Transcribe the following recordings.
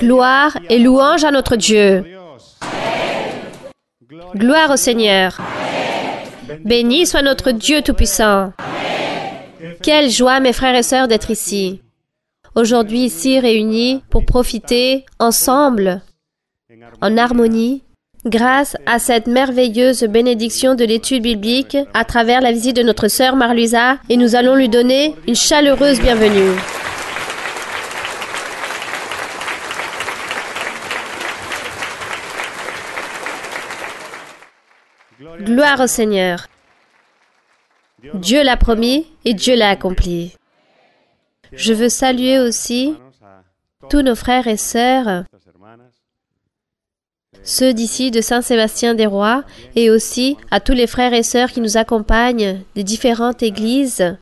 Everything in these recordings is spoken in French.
Gloire et louange à notre Dieu. Gloire au Seigneur. Béni soit notre Dieu Tout-Puissant. Quelle joie, mes frères et sœurs, d'être ici. Aujourd'hui, ici, réunis pour profiter ensemble, en harmonie, grâce à cette merveilleuse bénédiction de l'étude biblique à travers la visite de notre sœur Marluisa, et nous allons lui donner une chaleureuse bienvenue. Gloire au Seigneur. Dieu l'a promis et Dieu l'a accompli. Je veux saluer aussi tous nos frères et sœurs, ceux d'ici de Saint-Sébastien-des-Rois, et aussi à tous les frères et sœurs qui nous accompagnent des différentes églises,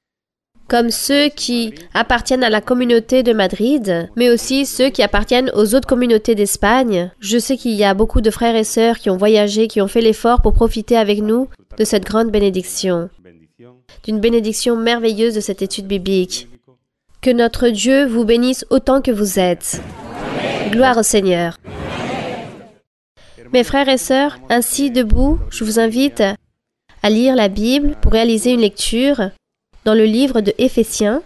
comme ceux qui appartiennent à la communauté de Madrid, mais aussi ceux qui appartiennent aux autres communautés d'Espagne. Je sais qu'il y a beaucoup de frères et sœurs qui ont voyagé, qui ont fait l'effort pour profiter avec nous de cette grande bénédiction, d'une bénédiction merveilleuse de cette étude biblique. Que notre Dieu vous bénisse autant que vous êtes. Gloire au Seigneur. Mes frères et sœurs, ainsi debout, je vous invite à lire la Bible pour réaliser une lecture dans le livre de Éphésiens,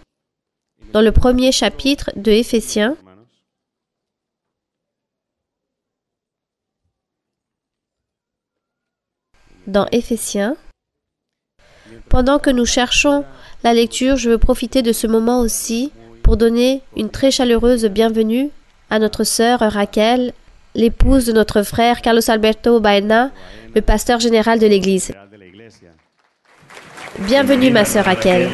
dans le premier chapitre de Éphésiens. Dans Éphésiens. Pendant que nous cherchons la lecture, je veux profiter de ce moment aussi pour donner une très chaleureuse bienvenue à notre sœur Raquel, l'épouse de notre frère Carlos Alberto Baena, le pasteur général de l'Église. Bienvenue, ma sœur Raquel.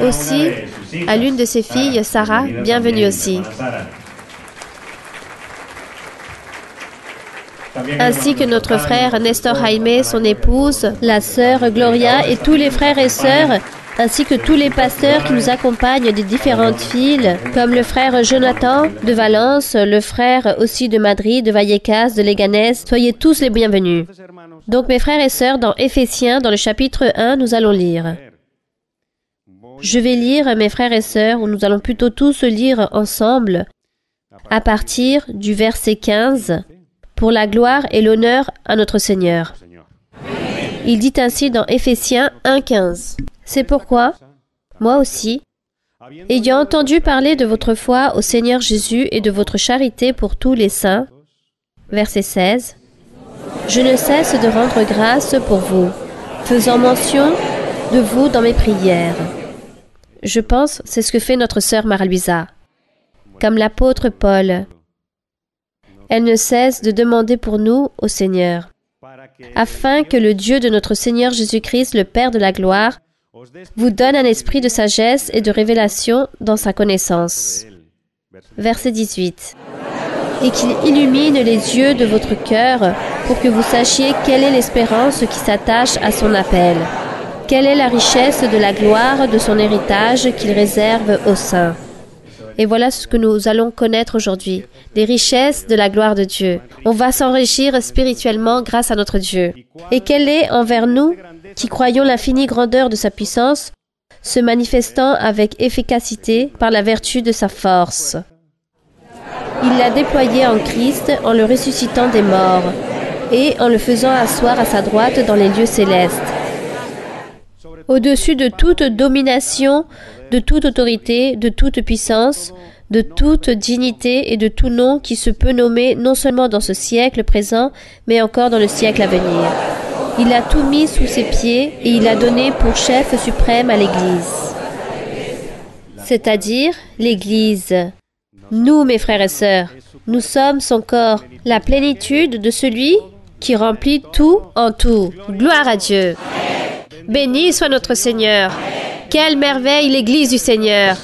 Aussi, à l'une de ses filles, Sarah, bienvenue aussi. Ainsi que notre frère Nestor Jaime, son épouse, la sœur Gloria et tous les frères et sœurs, ainsi que tous les pasteurs qui nous accompagnent des différentes villes, comme le frère Jonathan de Valence, le frère aussi de Madrid, de Vallecas, de Leganés. Soyez tous les bienvenus. Donc, mes frères et sœurs, dans Éphésiens, dans le chapitre 1, nous allons lire. Je vais lire, mes frères et sœurs, ou nous allons plutôt tous lire ensemble, à partir du verset 15, pour la gloire et l'honneur à notre Seigneur. Il dit ainsi dans Éphésiens 1:15. C'est pourquoi, moi aussi, ayant entendu parler de votre foi au Seigneur Jésus et de votre charité pour tous les saints, verset 16, je ne cesse de rendre grâce pour vous, faisant mention de vous dans mes prières. Je pense, c'est ce que fait notre sœur Marluisa. Comme l'apôtre Paul, elle ne cesse de demander pour nous au Seigneur, afin que le Dieu de notre Seigneur Jésus-Christ, le Père de la gloire, vous donne un esprit de sagesse et de révélation dans sa connaissance. Verset 18. Et qu'il illumine les yeux de votre cœur pour que vous sachiez quelle est l'espérance qui s'attache à son appel. Quelle est la richesse de la gloire de son héritage qu'il réserve aux saints. Et voilà ce que nous allons connaître aujourd'hui, les richesses de la gloire de Dieu. On va s'enrichir spirituellement grâce à notre Dieu. Et quelle est envers nous, qui croyons l'infinie grandeur de sa puissance, se manifestant avec efficacité par la vertu de sa force. Il l'a déployé en Christ en le ressuscitant des morts et en le faisant asseoir à sa droite dans les lieux célestes. Au-dessus de toute domination, de toute autorité, de toute puissance, de toute dignité et de tout nom qui se peut nommer non seulement dans ce siècle présent, mais encore dans le siècle à venir. Il a tout mis sous ses pieds et il a donné pour chef suprême à l'Église. C'est-à-dire l'Église. Nous, mes frères et sœurs, nous sommes son corps, la plénitude de celui qui remplit tout en tout. Gloire à Dieu. Béni soit notre Seigneur. Quelle merveille l'Église du Seigneur.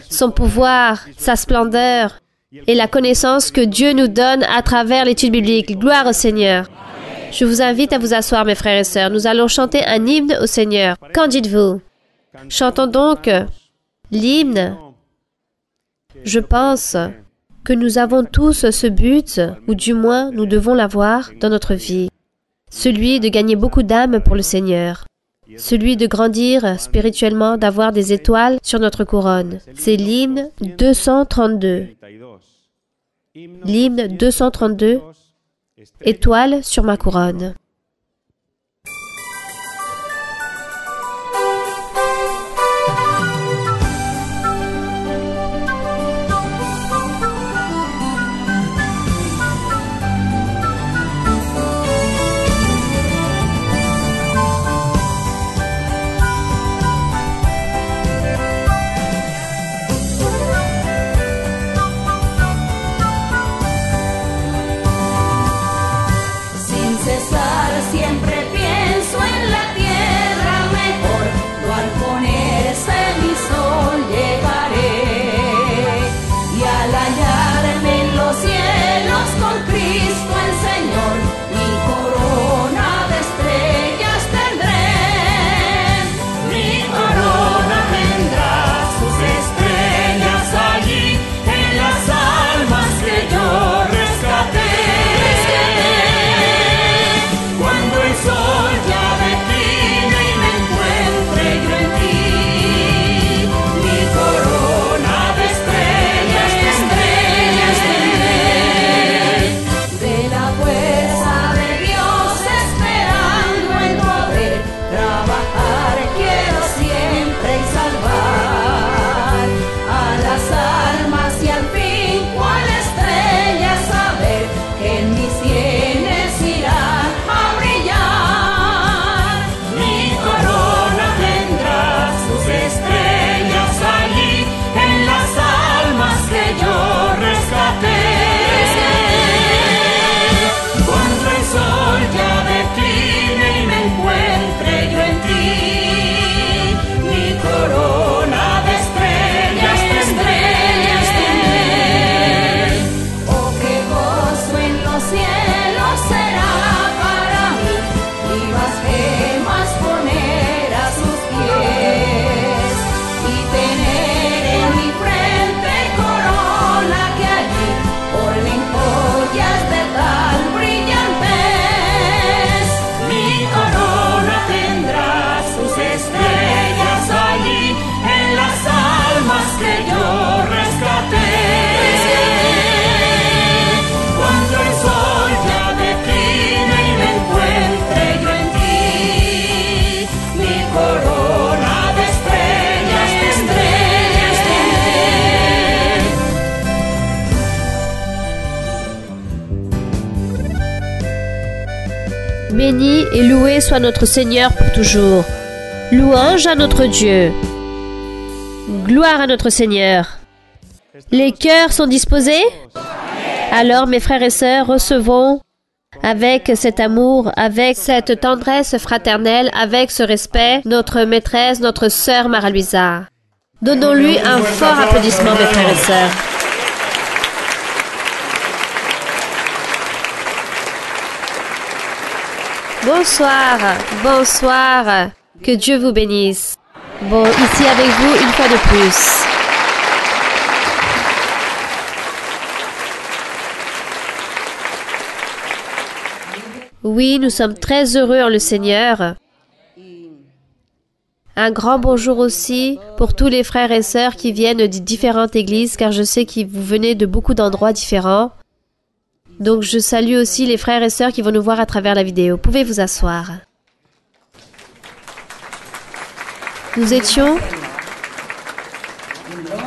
Son pouvoir, sa splendeur et la connaissance que Dieu nous donne à travers l'étude biblique. Gloire au Seigneur. Je vous invite à vous asseoir, mes frères et sœurs. Nous allons chanter un hymne au Seigneur. Qu'en dites-vous? Chantons donc l'hymne. Je pense que nous avons tous ce but, ou du moins nous devons l'avoir dans notre vie, celui de gagner beaucoup d'âmes pour le Seigneur. celui de grandir spirituellement, d'avoir des étoiles sur notre couronne. C'est l'hymne 232. L'hymne 232, étoile sur ma couronne. Béni et loué soit notre Seigneur pour toujours. Louange à notre Dieu. Gloire à notre Seigneur. Les cœurs sont disposés? Alors, mes frères et sœurs, recevons avec cet amour, avec cette tendresse fraternelle, avec ce respect, notre maîtresse, notre sœur Mara-Luisa. Donnons-lui un fort applaudissement, mes frères et sœurs. Bonsoir, bonsoir. Que Dieu vous bénisse. Bon, ici avec vous une fois de plus. Oui, nous sommes très heureux en le Seigneur. Un grand bonjour aussi pour tous les frères et sœurs qui viennent de différentes églises, car je sais que vous venez de beaucoup d'endroits différents. Donc, je salue aussi les frères et sœurs qui vont nous voir à travers la vidéo. Pouvez vous asseoir. Nous étions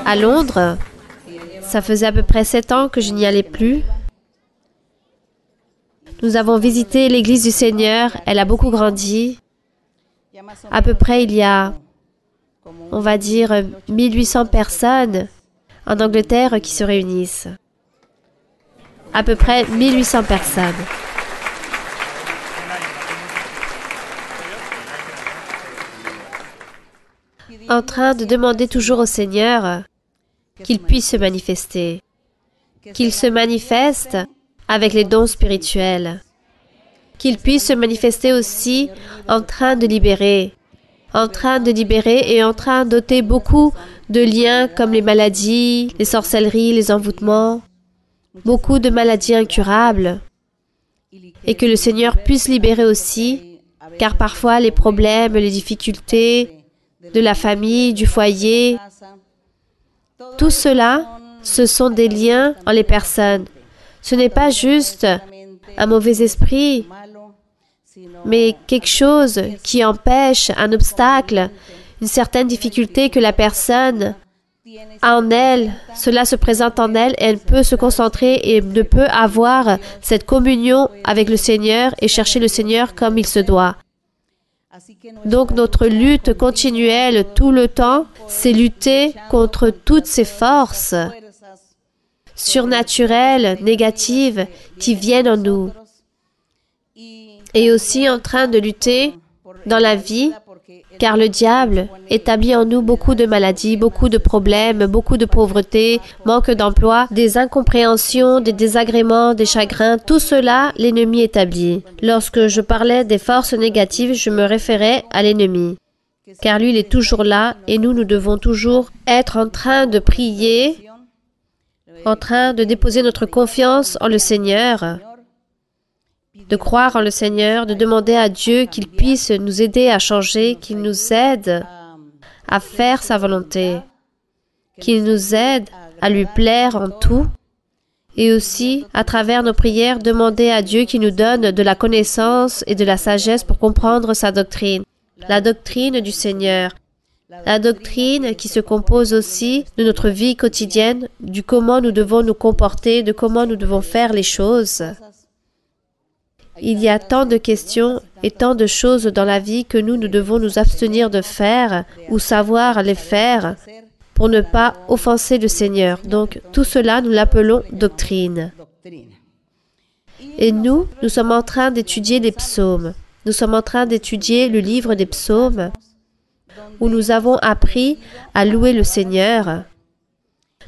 à Londres. Ça faisait à peu près 7 ans que je n'y allais plus. Nous avons visité l'église du Seigneur. Elle a beaucoup grandi. À peu près, il y a, on va dire, 1800 personnes en Angleterre qui se réunissent. À peu près 1800 personnes. En train de demander toujours au Seigneur qu'il puisse se manifester, qu'il se manifeste avec les dons spirituels, qu'il puisse se manifester aussi en train de libérer et en train d'ôter beaucoup de liens comme les maladies, les sorcelleries, les envoûtements, beaucoup de maladies incurables, et que le Seigneur puisse libérer aussi car parfois les problèmes, les difficultés de la famille, du foyer, tout cela, ce sont des liens en les personnes. Ce n'est pas juste un mauvais esprit, mais quelque chose qui empêche, un obstacle, une certaine difficulté que la personne a en elle. Cela se présente en elle et elle peut se concentrer et ne peut avoir cette communion avec le Seigneur et chercher le Seigneur comme il se doit. Donc notre lutte continuelle tout le temps, c'est lutter contre toutes ces forces surnaturelles, négatives, qui viennent en nous. Et aussi en train de lutter dans la vie, car le diable établit en nous beaucoup de maladies, beaucoup de problèmes, beaucoup de pauvreté, manque d'emploi, des incompréhensions, des désagréments, des chagrins, tout cela, l'ennemi établit. Lorsque je parlais des forces négatives, je me référais à l'ennemi, car lui, il est toujours là et nous devons toujours être en train de prier, en train de déposer notre confiance en le Seigneur, de croire en le Seigneur, de demander à Dieu qu'il puisse nous aider à changer, qu'il nous aide à faire sa volonté, qu'il nous aide à lui plaire en tout, et aussi, à travers nos prières, demander à Dieu qu'il nous donne de la connaissance et de la sagesse pour comprendre sa doctrine, la doctrine du Seigneur, la doctrine qui se compose aussi de notre vie quotidienne, du comment nous devons nous comporter, de comment nous devons faire les choses. Il y a tant de questions et tant de choses dans la vie que nous devons nous abstenir de faire ou savoir les faire pour ne pas offenser le Seigneur. Donc, tout cela, nous l'appelons doctrine. Et nous sommes en train d'étudier les psaumes. Nous sommes en train d'étudier le livre des psaumes où nous avons appris à louer le Seigneur.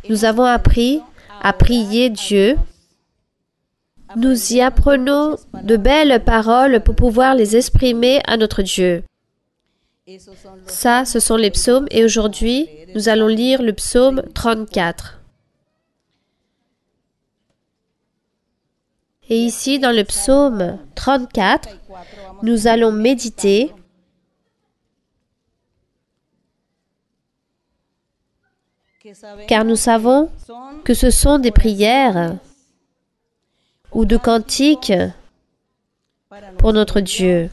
Nous avons appris à prier Dieu. Nous y apprenons de belles paroles pour pouvoir les exprimer à notre Dieu. Ça, ce sont les psaumes et aujourd'hui, nous allons lire le psaume 34. Et ici, dans le psaume 34, nous allons méditer car nous savons que ce sont des prières ou de cantiques pour notre Dieu.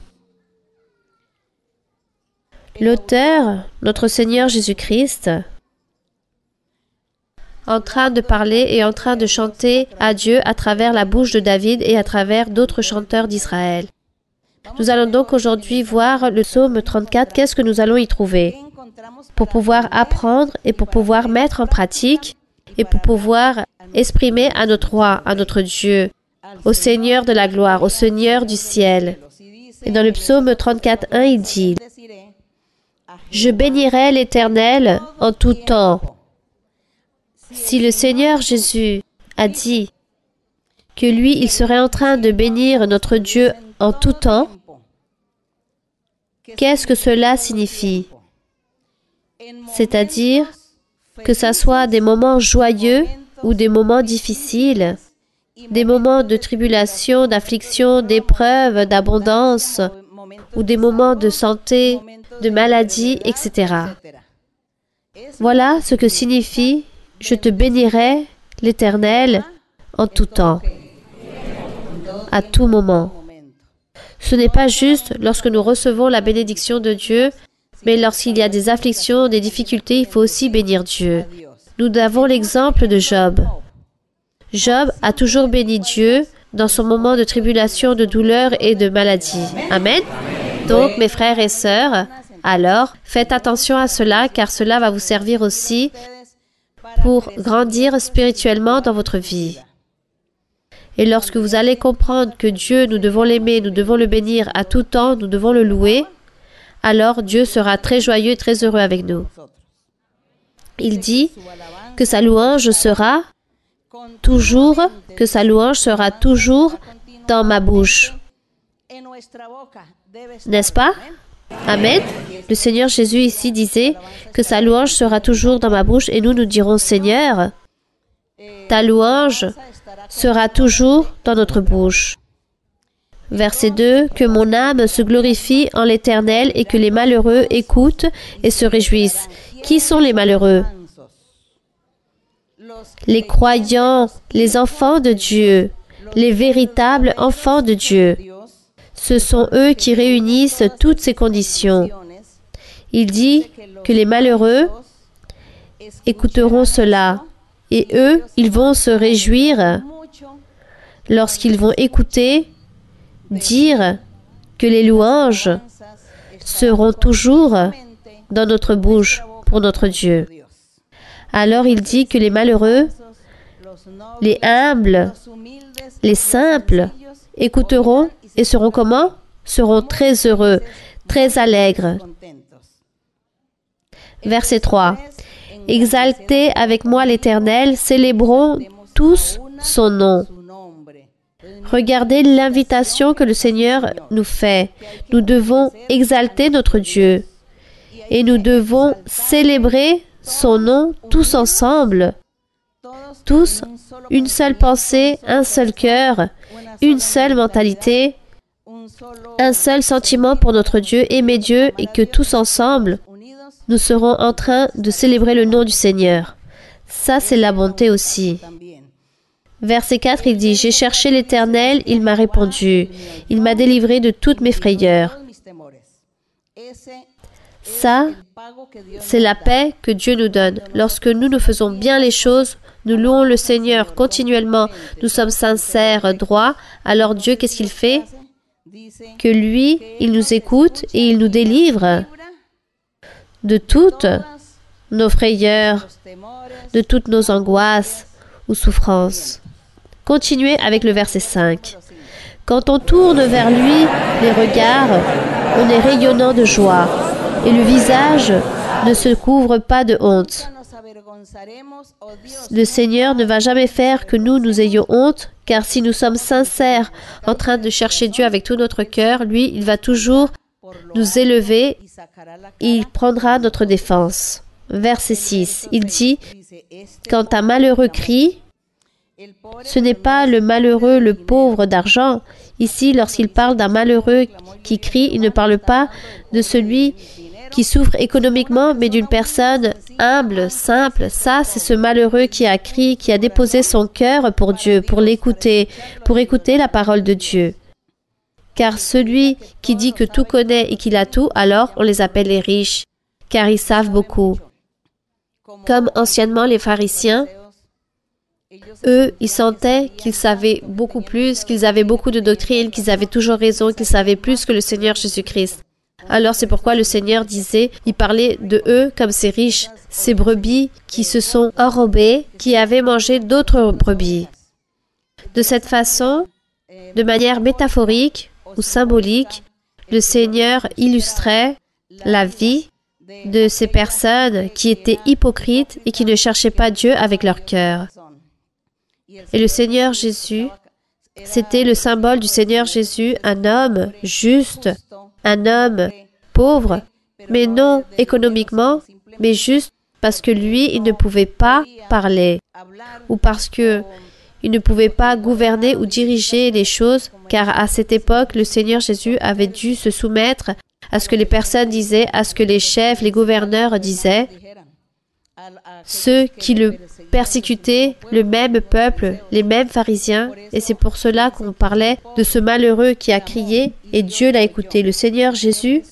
L'auteur, notre Seigneur Jésus-Christ, en train de parler et en train de chanter à Dieu à travers la bouche de David et à travers d'autres chanteurs d'Israël. Nous allons donc aujourd'hui voir le psaume 34. Qu'est-ce que nous allons y trouver? Pour pouvoir apprendre et pour pouvoir mettre en pratique et pour pouvoir exprimer à notre roi, à notre Dieu, au Seigneur de la gloire, au Seigneur du ciel. Et dans le psaume 34:1, il dit « Je bénirai l'Éternel en tout temps. » Si le Seigneur Jésus a dit que lui, il serait en train de bénir notre Dieu en tout temps, qu'est-ce que cela signifie? C'est-à-dire que ce soit des moments joyeux ou des moments difficiles, des moments de tribulation, d'affliction, d'épreuve, d'abondance, ou des moments de santé, de maladie, etc. Voilà ce que signifie « Je te bénirai, l'Éternel, en tout temps, à tout moment ». Ce n'est pas juste lorsque nous recevons la bénédiction de Dieu, mais lorsqu'il y a des afflictions, des difficultés, il faut aussi bénir Dieu. Nous avons l'exemple de Job. Job a toujours béni Dieu dans son moment de tribulation, de douleur et de maladie. Amen. Donc, mes frères et sœurs, alors, faites attention à cela, car cela va vous servir aussi pour grandir spirituellement dans votre vie. Et lorsque vous allez comprendre que Dieu, nous devons l'aimer, nous devons le bénir à tout temps, nous devons le louer, alors Dieu sera très joyeux et très heureux avec nous. Il dit que sa louange sera toujours, dans ma bouche. N'est-ce pas? Amen. Le Seigneur Jésus ici disait que sa louange sera toujours dans ma bouche et nous dirons, Seigneur, ta louange sera toujours dans notre bouche. Verset 2, que mon âme se glorifie en l'Éternel et que les malheureux écoutent et se réjouissent. Qui sont les malheureux? Les croyants, les enfants de Dieu, les véritables enfants de Dieu. Ce sont eux qui réunissent toutes ces conditions. Il dit que les malheureux écouteront cela et eux, ils vont se réjouir lorsqu'ils vont écouter dire que les louanges seront toujours dans notre bouche pour notre Dieu. Alors il dit que les malheureux, les humbles, les simples écouteront et seront comment? Seront très heureux, très allègres. Verset 3. Exaltez avec moi l'Éternel, célébrons tous son nom. Regardez l'invitation que le Seigneur nous fait. Nous devons exalter notre Dieu et nous devons célébrer son nom tous ensemble. Tous, une seule pensée, un seul cœur, une seule mentalité, un seul sentiment pour notre Dieu, aimer Dieu et que tous ensemble, nous serons en train de célébrer le nom du Seigneur. Ça, c'est la bonté aussi. Verset 4, il dit, « J'ai cherché l'Éternel, il m'a répondu. Il m'a délivré de toutes mes frayeurs. » Ça, c'est la paix que Dieu nous donne. Lorsque nous faisons bien les choses, nous louons le Seigneur continuellement, nous sommes sincères, droits, alors Dieu, qu'est-ce qu'il fait? Que lui, il nous écoute et il nous délivre de toutes nos frayeurs, de toutes nos angoisses ou souffrances. Continuez avec le verset 5. Quand on tourne vers lui les regards, on est rayonnant de joie et le visage ne se couvre pas de honte. Le Seigneur ne va jamais faire que nous ayons honte, car si nous sommes sincères en train de chercher Dieu avec tout notre cœur, lui, il va toujours nous élever et il prendra notre défense. Verset 6, il dit, « Quand un malheureux crie, ce n'est pas le malheureux, le pauvre d'argent. Ici, lorsqu'il parle d'un malheureux qui crie, il ne parle pas de celui qui souffre économiquement, mais d'une personne humble, simple. Ça, c'est ce malheureux qui a crié, qui a déposé son cœur pour Dieu, pour l'écouter, pour écouter la parole de Dieu. Car celui qui dit que tout connaît et qu'il a tout, alors on les appelle les riches, car ils savent beaucoup. Comme anciennement les pharisiens, eux, ils sentaient qu'ils savaient beaucoup plus, qu'ils avaient beaucoup de doctrine, qu'ils avaient toujours raison, qu'ils savaient plus que le Seigneur Jésus-Christ. Alors c'est pourquoi le Seigneur disait, il parlait de eux comme ces riches, ces brebis qui se sont enrobées, qui avaient mangé d'autres brebis. De cette façon, de manière métaphorique ou symbolique, le Seigneur illustrait la vie de ces personnes qui étaient hypocrites et qui ne cherchaient pas Dieu avec leur cœur. Et le Seigneur Jésus, c'était le symbole du Seigneur Jésus, un homme juste, un homme pauvre, mais non économiquement, mais juste parce que lui, il ne pouvait pas parler, ou parce que il ne pouvait pas gouverner ou diriger les choses, car à cette époque, le Seigneur Jésus avait dû se soumettre à ce que les personnes disaient, à ce que les chefs, les gouverneurs disaient, ceux qui le persécutaient, le même peuple, les mêmes pharisiens, et c'est pour cela qu'on parlait de ce malheureux qui a crié, et Dieu l'a écouté. Le Seigneur Jésus,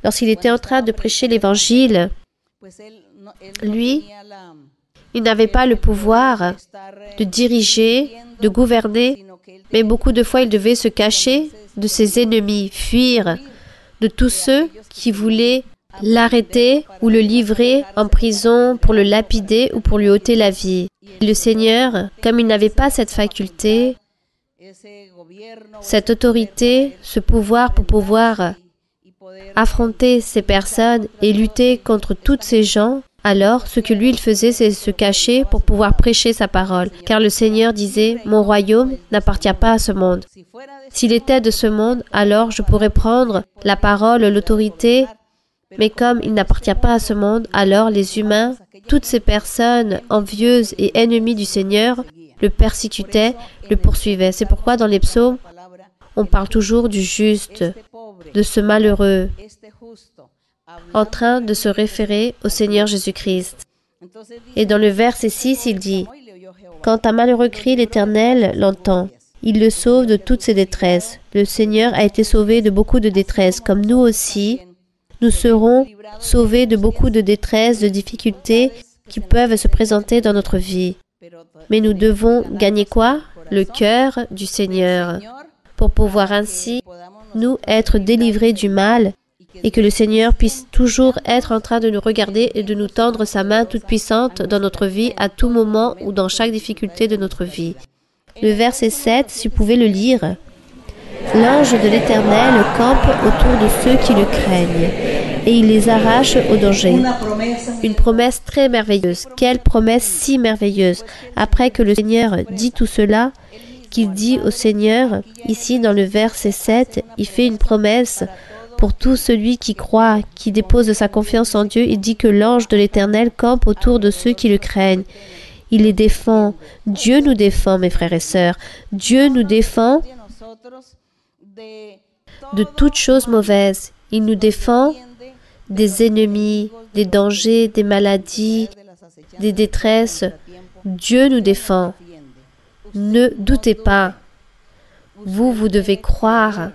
lorsqu'il était en train de prêcher l'Évangile, lui, il n'avait pas le pouvoir de diriger, de gouverner, mais beaucoup de fois, il devait se cacher de ses ennemis, fuir de tous ceux qui voulaient l'arrêter ou le livrer en prison pour le lapider ou pour lui ôter la vie. Le Seigneur, comme il n'avait pas cette faculté, cette autorité, ce pouvoir pour pouvoir affronter ces personnes et lutter contre toutes ces gens, alors ce que lui il faisait, c'est se cacher pour pouvoir prêcher sa parole. Car le Seigneur disait, « Mon royaume n'appartient pas à ce monde. S'il était de ce monde, alors je pourrais prendre la parole, l'autorité, mais comme il n'appartient pas à ce monde, alors les humains, toutes ces personnes envieuses et ennemies du Seigneur, le persécutaient, le poursuivaient. C'est pourquoi dans les psaumes, On parle toujours du juste, de ce malheureux, en train de se référer au Seigneur Jésus-Christ. Et dans le verset 6, il dit, « Quand un malheureux crie, l'Éternel l'entend. Il le sauve de toutes ses détresses. Le Seigneur a été sauvé de beaucoup de détresses, comme nous aussi, nous serons sauvés de beaucoup de détresses, de difficultés qui peuvent se présenter dans notre vie. Mais nous devons gagner quoi? Le cœur du Seigneur, pour pouvoir ainsi nous être délivrés du mal et que le Seigneur puisse toujours être en train de nous regarder et de nous tendre sa main toute puissante dans notre vie à tout moment ou dans chaque difficulté de notre vie. Le verset 7, si vous pouvez le lire. L'ange de l'Éternel campe autour de ceux qui le craignent et il les arrache au danger. Une promesse très merveilleuse. Quelle promesse si merveilleuse. Après que le Seigneur dit tout cela, qu'il dit au Seigneur, ici dans le verset 7, il fait une promesse pour tout celui qui croit, qui dépose sa confiance en Dieu. Il dit que l'ange de l'Éternel campe autour de ceux qui le craignent. Il les défend. Dieu nous défend, mes frères et sœurs. Dieu nous défend de toutes choses mauvaises. Il nous défend des ennemis, des dangers, des maladies, des détresses. Dieu nous défend. Ne doutez pas. Vous devez croire.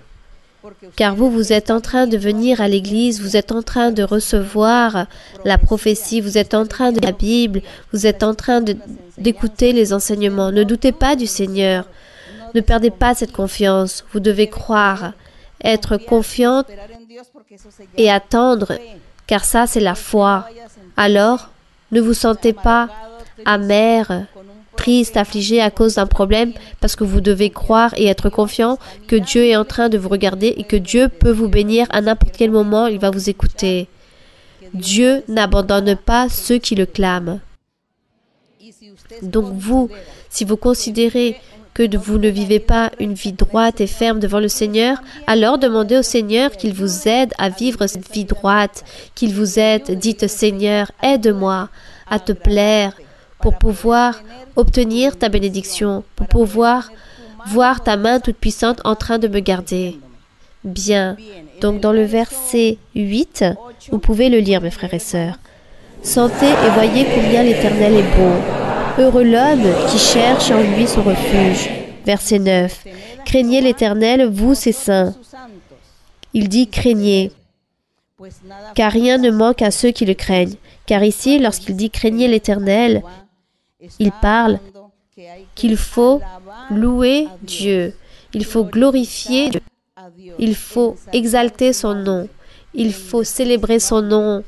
Car vous êtes en train de venir à l'église, vous êtes en train de recevoir la prophétie, vous êtes en train de la Bible, vous êtes en train d'écouter les enseignements. Ne doutez pas du Seigneur. Ne perdez pas cette confiance. Vous devez croire, être confiante et attendre, car ça, c'est la foi. Alors, ne vous sentez pas amer, triste, affligé à cause d'un problème, parce que vous devez croire et être confiant que Dieu est en train de vous regarder et que Dieu peut vous bénir à n'importe quel moment, il va vous écouter. Dieu n'abandonne pas ceux qui le clament. Donc si vous considérez que vous ne vivez pas une vie droite et ferme devant le Seigneur, alors demandez au Seigneur qu'il vous aide à vivre cette vie droite, qu'il vous aide. Dites, Seigneur, aide-moi à te plaire pour pouvoir obtenir ta bénédiction, pour pouvoir voir ta main toute puissante en train de me garder. Bien. Donc dans le verset 8, vous pouvez le lire, mes frères et sœurs. Sentez et voyez combien l'Éternel est bon. Heureux l'homme qui cherche en lui son refuge. Verset 9. Craignez l'Éternel, vous ses saints. Il dit craignez, car rien ne manque à ceux qui le craignent. Car ici, lorsqu'il dit craignez l'Éternel, il parle qu'il faut louer Dieu, il faut glorifier Dieu, il faut exalter son nom, il faut célébrer son nom.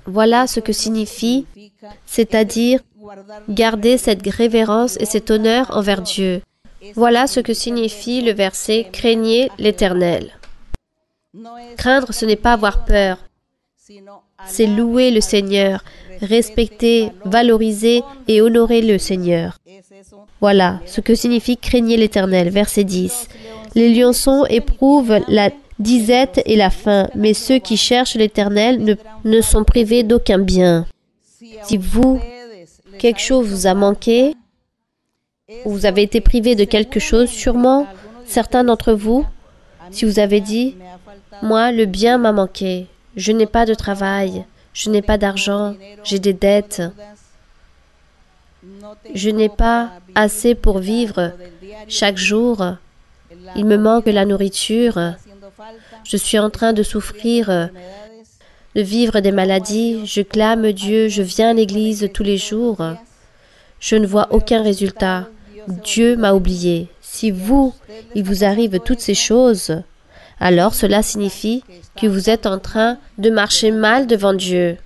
Voilà ce que signifie, c'est-à-dire garder cette révérence et cet honneur envers Dieu. Voilà ce que signifie le verset « Craignez l'Éternel ». Craindre, ce n'est pas avoir peur, c'est louer le Seigneur, respecter, valoriser et honorer le Seigneur. Voilà ce que signifie « Craignez l'Éternel ». Verset 10. Les lionceaux éprouvent la disette et la faim, mais ceux qui cherchent l'Éternel ne sont privés d'aucun bien. Si quelque chose vous a manqué, ou vous avez été privé de quelque chose, sûrement, certains d'entre vous, si vous avez dit, « Moi, le bien m'a manqué, je n'ai pas de travail, je n'ai pas d'argent, j'ai des dettes, je n'ai pas assez pour vivre chaque jour, il me manque la nourriture, je suis en train de souffrir, de vivre des maladies, je clame Dieu, je viens à l'église tous les jours, je ne vois aucun résultat, Dieu m'a oublié. » Si il vous arrive toutes ces choses, alors cela signifie que vous êtes en train de marcher mal devant Dieu.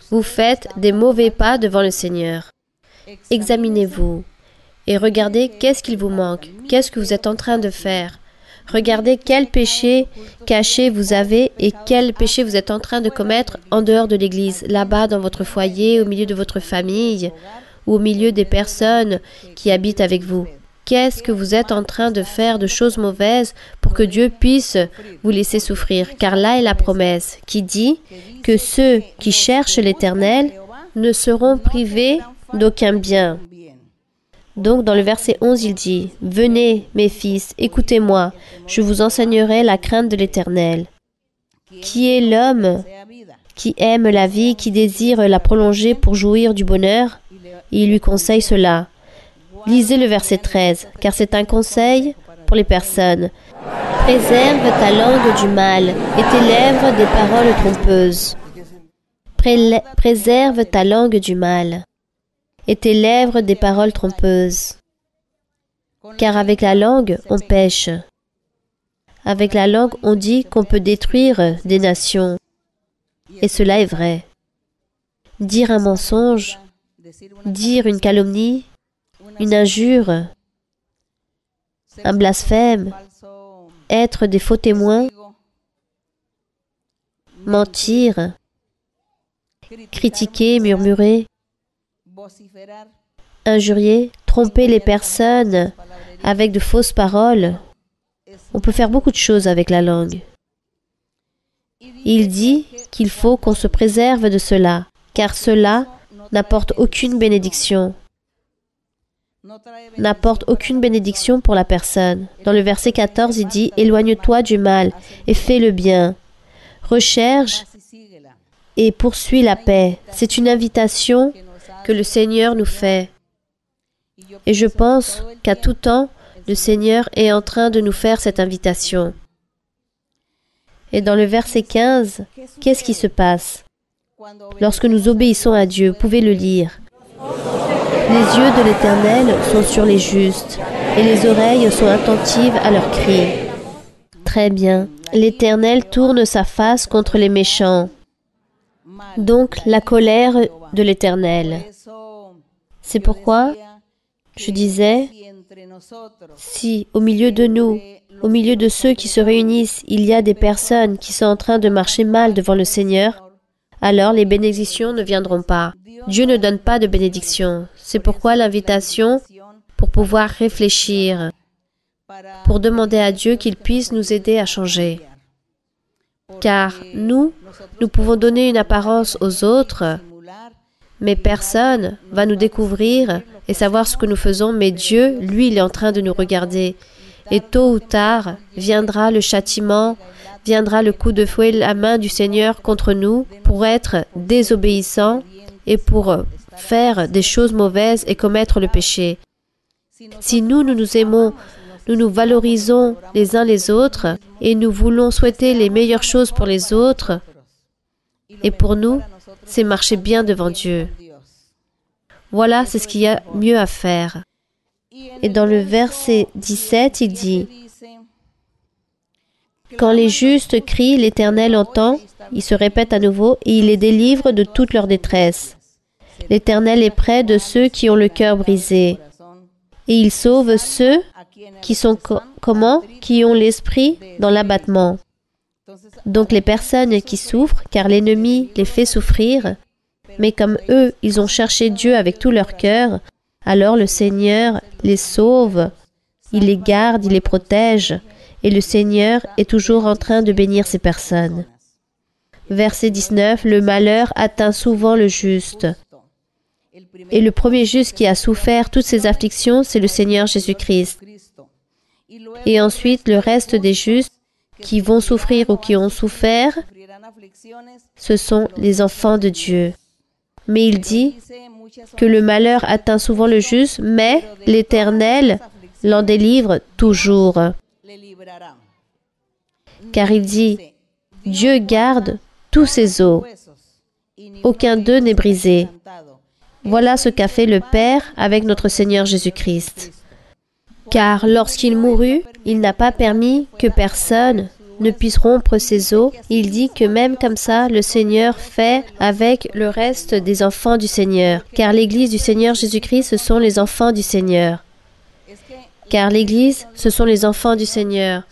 Vous faites des mauvais pas devant le Seigneur. Examinez-vous et regardez qu'est-ce qu'il vous manque, qu'est-ce que vous êtes en train de faire. Regardez quel péché caché vous avez et quel péché vous êtes en train de commettre en dehors de l'Église, là-bas dans votre foyer, au milieu de votre famille ou au milieu des personnes qui habitent avec vous. Qu'est-ce que vous êtes en train de faire de choses mauvaises pour que Dieu puisse vous laisser souffrir? Car là est la promesse qui dit que ceux qui cherchent l'Éternel ne seront privés d'aucun bien. Donc, dans le verset 11, il dit, « Venez, mes fils, écoutez-moi, je vous enseignerai la crainte de l'Éternel. Qui est l'homme qui aime la vie, qui désire la prolonger pour jouir du bonheur? » Et il lui conseille cela. Lisez le verset 13, car c'est un conseil pour les personnes. « Préserve ta langue du mal et tes lèvres des paroles trompeuses. » Préserve ta langue du mal et tes lèvres des paroles trompeuses. Car avec la langue, on pêche. Avec la langue, on dit qu'on peut détruire des nations. Et cela est vrai. Dire un mensonge, dire une calomnie, une injure, un blasphème, être des faux témoins, mentir, critiquer, murmurer, injurier, tromper les personnes avec de fausses paroles. On peut faire beaucoup de choses avec la langue. Il dit qu'il faut qu'on se préserve de cela, car cela n'apporte aucune bénédiction. N'apporte aucune bénédiction pour la personne. Dans le verset 14, il dit « Éloigne-toi du mal et fais le bien. Recherche et poursuis la paix. » C'est une invitation que le Seigneur nous fait. Et je pense qu'à tout temps, le Seigneur est en train de nous faire cette invitation. Et dans le verset 15, qu'est-ce qui se passe? Lorsque nous obéissons à Dieu, vous pouvez le lire. Les yeux de l'Éternel sont sur les justes, et les oreilles sont attentives à leurs cris. Très bien. L'Éternel tourne sa face contre les méchants. Donc, la colère de l'Éternel. C'est pourquoi je disais, si au milieu de nous, au milieu de ceux qui se réunissent, il y a des personnes qui sont en train de marcher mal devant le Seigneur, alors les bénédictions ne viendront pas. Dieu ne donne pas de bénédictions. C'est pourquoi l'invitation pour pouvoir réfléchir, pour demander à Dieu qu'il puisse nous aider à changer. Car nous pouvons donner une apparence aux autres, mais personne va nous découvrir et savoir ce que nous faisons, mais Dieu, lui, il est en train de nous regarder. Et tôt ou tard, viendra le châtiment, viendra le coup de fouet, la main du Seigneur contre nous pour être désobéissants et pour faire des choses mauvaises et commettre le péché. Si nous nous aimons, nous nous valorisons les uns les autres et nous voulons souhaiter les meilleures choses pour les autres, et pour nous, c'est marcher bien devant Dieu. Voilà, c'est ce qu'il y a mieux à faire. Et dans le verset 17, il dit, « Quand les justes crient, l'Éternel entend, il se répète à nouveau, et il les délivre de toute leur détresse. L'Éternel est près de ceux qui ont le cœur brisé, et il sauve ceux qui sont comment? Qui ont l'esprit dans l'abattement. » Donc les personnes qui souffrent, car l'ennemi les fait souffrir, mais comme eux, ils ont cherché Dieu avec tout leur cœur, alors le Seigneur les sauve, il les garde, il les protège, et le Seigneur est toujours en train de bénir ces personnes. Verset 19, « Le malheur atteint souvent le juste. » Et le premier juste qui a souffert toutes ces afflictions, c'est le Seigneur Jésus-Christ. Et ensuite, le reste des justes qui vont souffrir ou qui ont souffert, ce sont les enfants de Dieu. Mais il dit que le malheur atteint souvent le juste, mais l'Éternel l'en délivre toujours. Car il dit, Dieu garde tous ses os. Aucun d'eux n'est brisé. Voilà ce qu'a fait le Père avec notre Seigneur Jésus-Christ. Car lorsqu'il mourut, il n'a pas permis que personne ne puisse rompre ses os. Il dit que même comme ça, le Seigneur fait avec le reste des enfants du Seigneur. Car l'Église du Seigneur Jésus-Christ, ce sont les enfants du Seigneur. Car l'Église, ce sont les enfants du Seigneur.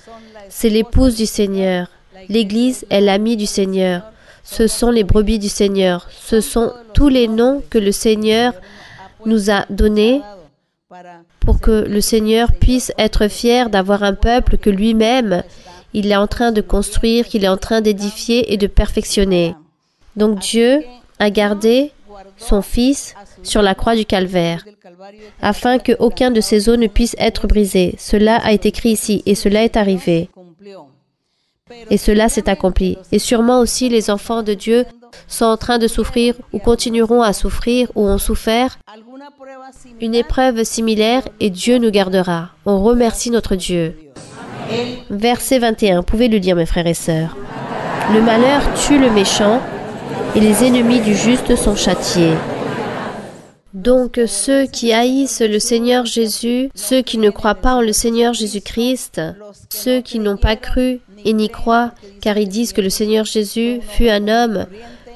C'est l'épouse du Seigneur. L'Église est l'amie du Seigneur. Ce sont les brebis du Seigneur. Ce sont tous les noms que le Seigneur nous a donnés pour que le Seigneur puisse être fier d'avoir un peuple que lui-même, il est en train de construire, qu'il est en train d'édifier et de perfectionner. Donc Dieu a gardé son Fils, sur la croix du Calvaire, afin qu'aucun de ses os ne puisse être brisé. Cela a été écrit ici, et cela est arrivé. Et cela s'est accompli. Et sûrement aussi les enfants de Dieu sont en train de souffrir ou continueront à souffrir ou ont souffert une épreuve similaire et Dieu nous gardera. On remercie notre Dieu. Verset 21, pouvez le lire mes frères et sœurs. Le malheur tue le méchant et les ennemis du juste sont châtiés. Donc ceux qui haïssent le Seigneur Jésus, ceux qui ne croient pas en le Seigneur Jésus-Christ, ceux qui n'ont pas cru et n'y croient, car ils disent que le Seigneur Jésus fut un homme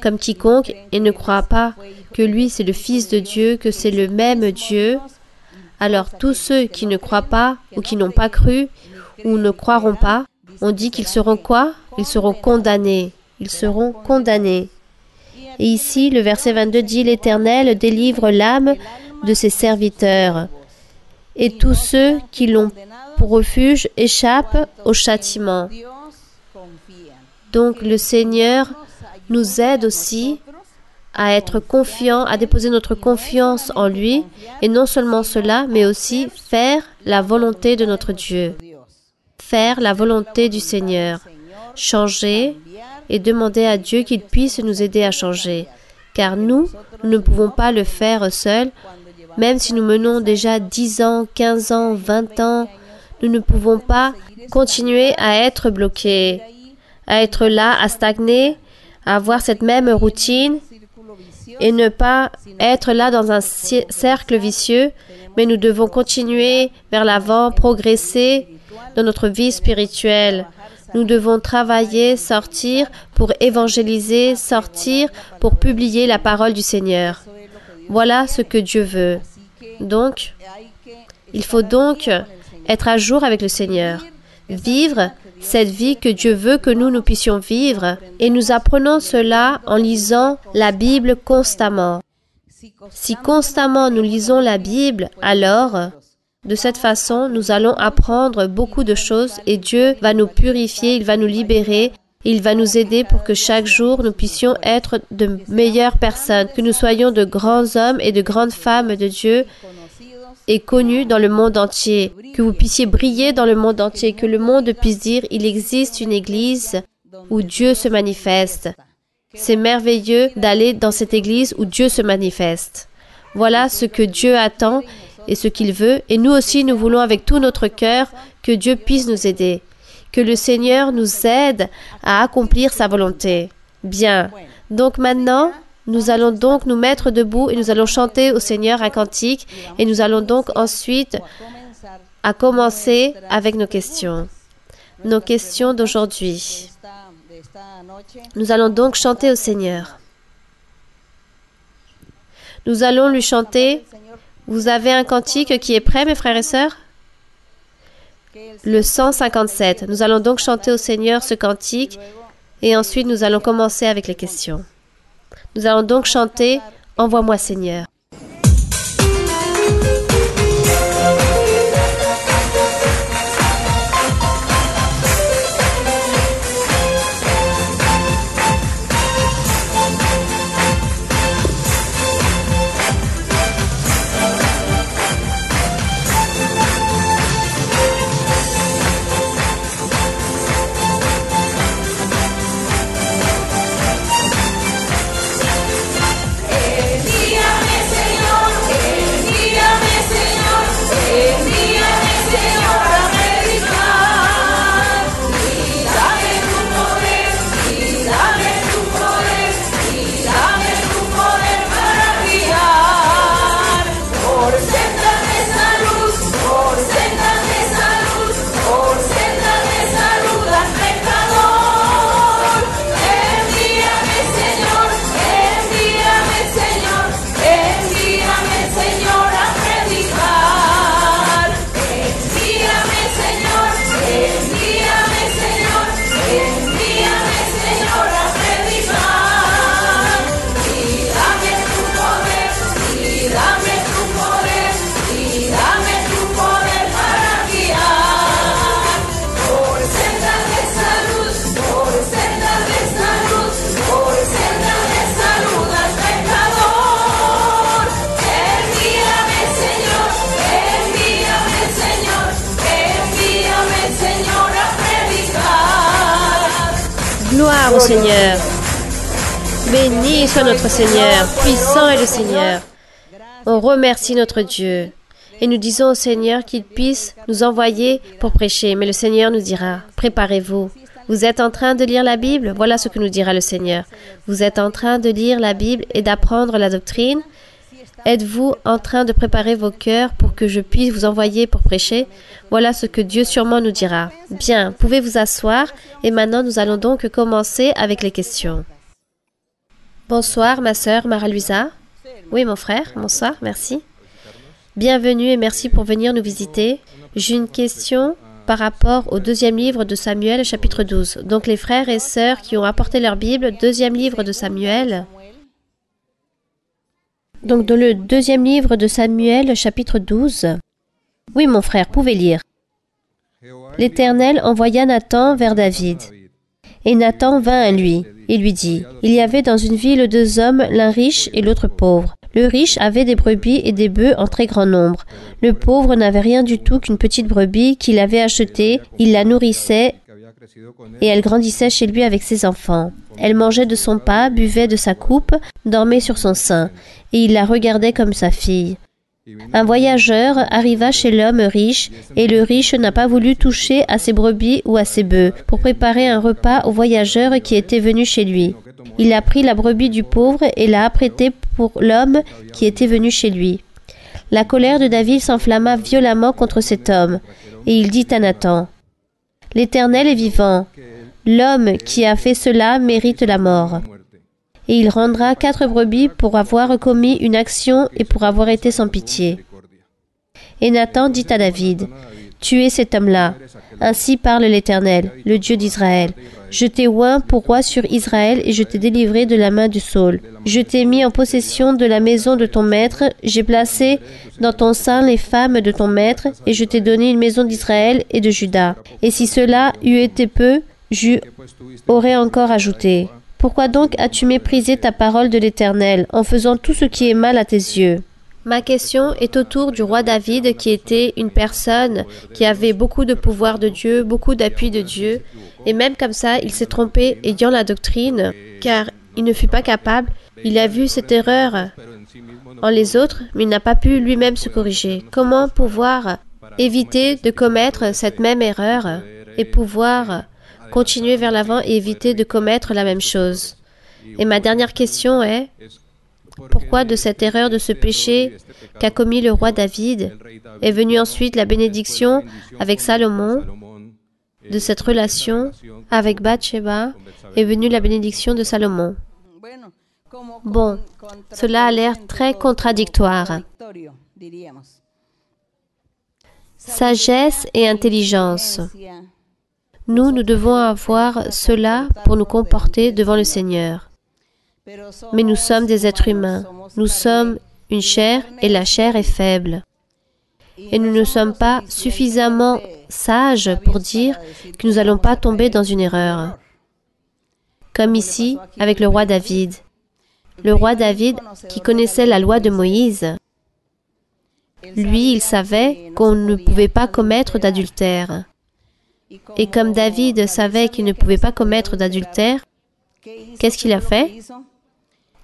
comme quiconque et ne croient pas que lui c'est le Fils de Dieu, que c'est le même Dieu, alors tous ceux qui ne croient pas ou qui n'ont pas cru ou ne croiront pas, on dit qu'ils seront quoi? Ils seront condamnés. Ils seront condamnés. Et ici, le verset 22 dit, « L'Éternel délivre l'âme de ses serviteurs, et tous ceux qui l'ont pour refuge échappent au châtiment. » Donc, le Seigneur nous aide aussi à être confiants, à déposer notre confiance en lui, et non seulement cela, mais aussi faire la volonté de notre Dieu. Faire la volonté du Seigneur. Changer et demander à Dieu qu'il puisse nous aider à changer. Car nous ne pouvons pas le faire seuls, même si nous menons déjà 10 ans, 15 ans, 20 ans, nous ne pouvons pas continuer à être bloqués, à être là, à stagner, à avoir cette même routine et ne pas être là dans un cercle vicieux, mais nous devons continuer vers l'avant, progresser dans notre vie spirituelle. Nous devons travailler, sortir pour évangéliser, sortir pour publier la parole du Seigneur. Voilà ce que Dieu veut. Donc, il faut donc être à jour avec le Seigneur, vivre cette vie que Dieu veut que nous puissions vivre, et nous apprenons cela en lisant la Bible constamment. Si constamment nous lisons la Bible, alors, de cette façon, nous allons apprendre beaucoup de choses et Dieu va nous purifier, il va nous libérer, il va nous aider pour que chaque jour nous puissions être de meilleures personnes, que nous soyons de grands hommes et de grandes femmes de Dieu et connus dans le monde entier, que vous puissiez briller dans le monde entier, que le monde puisse dire il existe une église où Dieu se manifeste. C'est merveilleux d'aller dans cette église où Dieu se manifeste. Voilà ce que Dieu attend et ce qu'il veut, et nous aussi nous voulons avec tout notre cœur que Dieu puisse nous aider, que le Seigneur nous aide à accomplir sa volonté. Bien, donc maintenant, nous allons donc nous mettre debout et nous allons chanter au Seigneur un cantique et nous allons donc ensuite à commencer avec nos questions. Nos questions d'aujourd'hui. Nous allons donc chanter au Seigneur. Nous allons lui chanter. Vous avez un cantique qui est prêt, mes frères et sœurs? Le 157. Nous allons donc chanter au Seigneur ce cantique et ensuite nous allons commencer avec les questions. Nous allons donc chanter « Envoie-moi Seigneur ». Envíame Gloire au Seigneur. Béni soit notre Seigneur, puissant est le Seigneur. On remercie notre Dieu. Et nous disons au Seigneur qu'il puisse nous envoyer pour prêcher. Mais le Seigneur nous dira, préparez-vous. Vous êtes en train de lire la Bible? Voilà ce que nous dira le Seigneur. Vous êtes en train de lire la Bible et d'apprendre la doctrine? Êtes-vous en train de préparer vos cœurs pour que je puisse vous envoyer pour prêcher? Voilà ce que Dieu sûrement nous dira. Bien, pouvez vous asseoir et maintenant nous allons donc commencer avec les questions. Bonsoir ma sœur Mara-Luisa. Oui mon frère, bonsoir, merci. Bienvenue et merci pour venir nous visiter. J'ai une question par rapport au deuxième livre de Samuel, chapitre 12. Donc les frères et sœurs qui ont apporté leur Bible, deuxième livre de Samuel. Donc dans le deuxième livre de Samuel, chapitre 12. Oui mon frère, pouvez lire. L'Éternel envoya Nathan vers David. Et Nathan vint à lui et lui dit, « Il y avait dans une ville deux hommes, l'un riche et l'autre pauvre. Le riche avait des brebis et des bœufs en très grand nombre. Le pauvre n'avait rien du tout qu'une petite brebis qu'il avait achetée. Il la nourrissait et elle grandissait chez lui avec ses enfants. Elle mangeait de son pain, buvait de sa coupe, dormait sur son sein, et il la regardait comme sa fille. Un voyageur arriva chez l'homme riche, et le riche n'a pas voulu toucher à ses brebis ou à ses bœufs pour préparer un repas au voyageur qui était venu chez lui. Il a pris la brebis du pauvre et l'a apprêtée pour l'homme qui était venu chez lui. La colère de David s'enflamma violemment contre cet homme, et il dit à Nathan, « L'Éternel est vivant. L'homme qui a fait cela mérite la mort. » Et il rendra 4 brebis pour avoir commis une action et pour avoir été sans pitié. Et Nathan dit à David, « Tuez cet homme-là. Ainsi parle l'Éternel, le Dieu d'Israël. Je t'ai oint pour roi sur Israël et je t'ai délivré de la main de Saul. Je t'ai mis en possession de la maison de ton maître, j'ai placé dans ton sein les femmes de ton maître, et je t'ai donné une maison d'Israël et de Juda. Et si cela eût été peu, j'y aurais encore ajouté. Pourquoi donc as-tu méprisé ta parole de l'Éternel en faisant tout ce qui est mal à tes yeux? » Ma question est autour du roi David qui était une personne qui avait beaucoup de pouvoir de Dieu, beaucoup d'appui de Dieu. Et même comme ça, il s'est trompé ayant la doctrine, car il ne fut pas capable. Il a vu cette erreur en les autres, mais il n'a pas pu lui-même se corriger. Comment pouvoir éviter de commettre cette même erreur et pouvoir continuer vers l'avant et éviter de commettre la même chose? Et ma dernière question est, pourquoi de cette erreur, de ce péché qu'a commis le roi David, est venue ensuite la bénédiction avec Salomon? De cette relation avec Bathsheba est venue la bénédiction de Salomon. Bon, cela a l'air très contradictoire. Sagesse et intelligence. Nous devons avoir cela pour nous comporter devant le Seigneur. Mais nous sommes des êtres humains. Nous sommes une chair et la chair est faible. Et nous ne sommes pas suffisamment sages pour dire que nous n'allons pas tomber dans une erreur. Comme ici, avec le roi David. Le roi David, qui connaissait la loi de Moïse, lui, il savait qu'on ne pouvait pas commettre d'adultère. Et comme David savait qu'il ne pouvait pas commettre d'adultère, qu'est-ce qu'il a fait?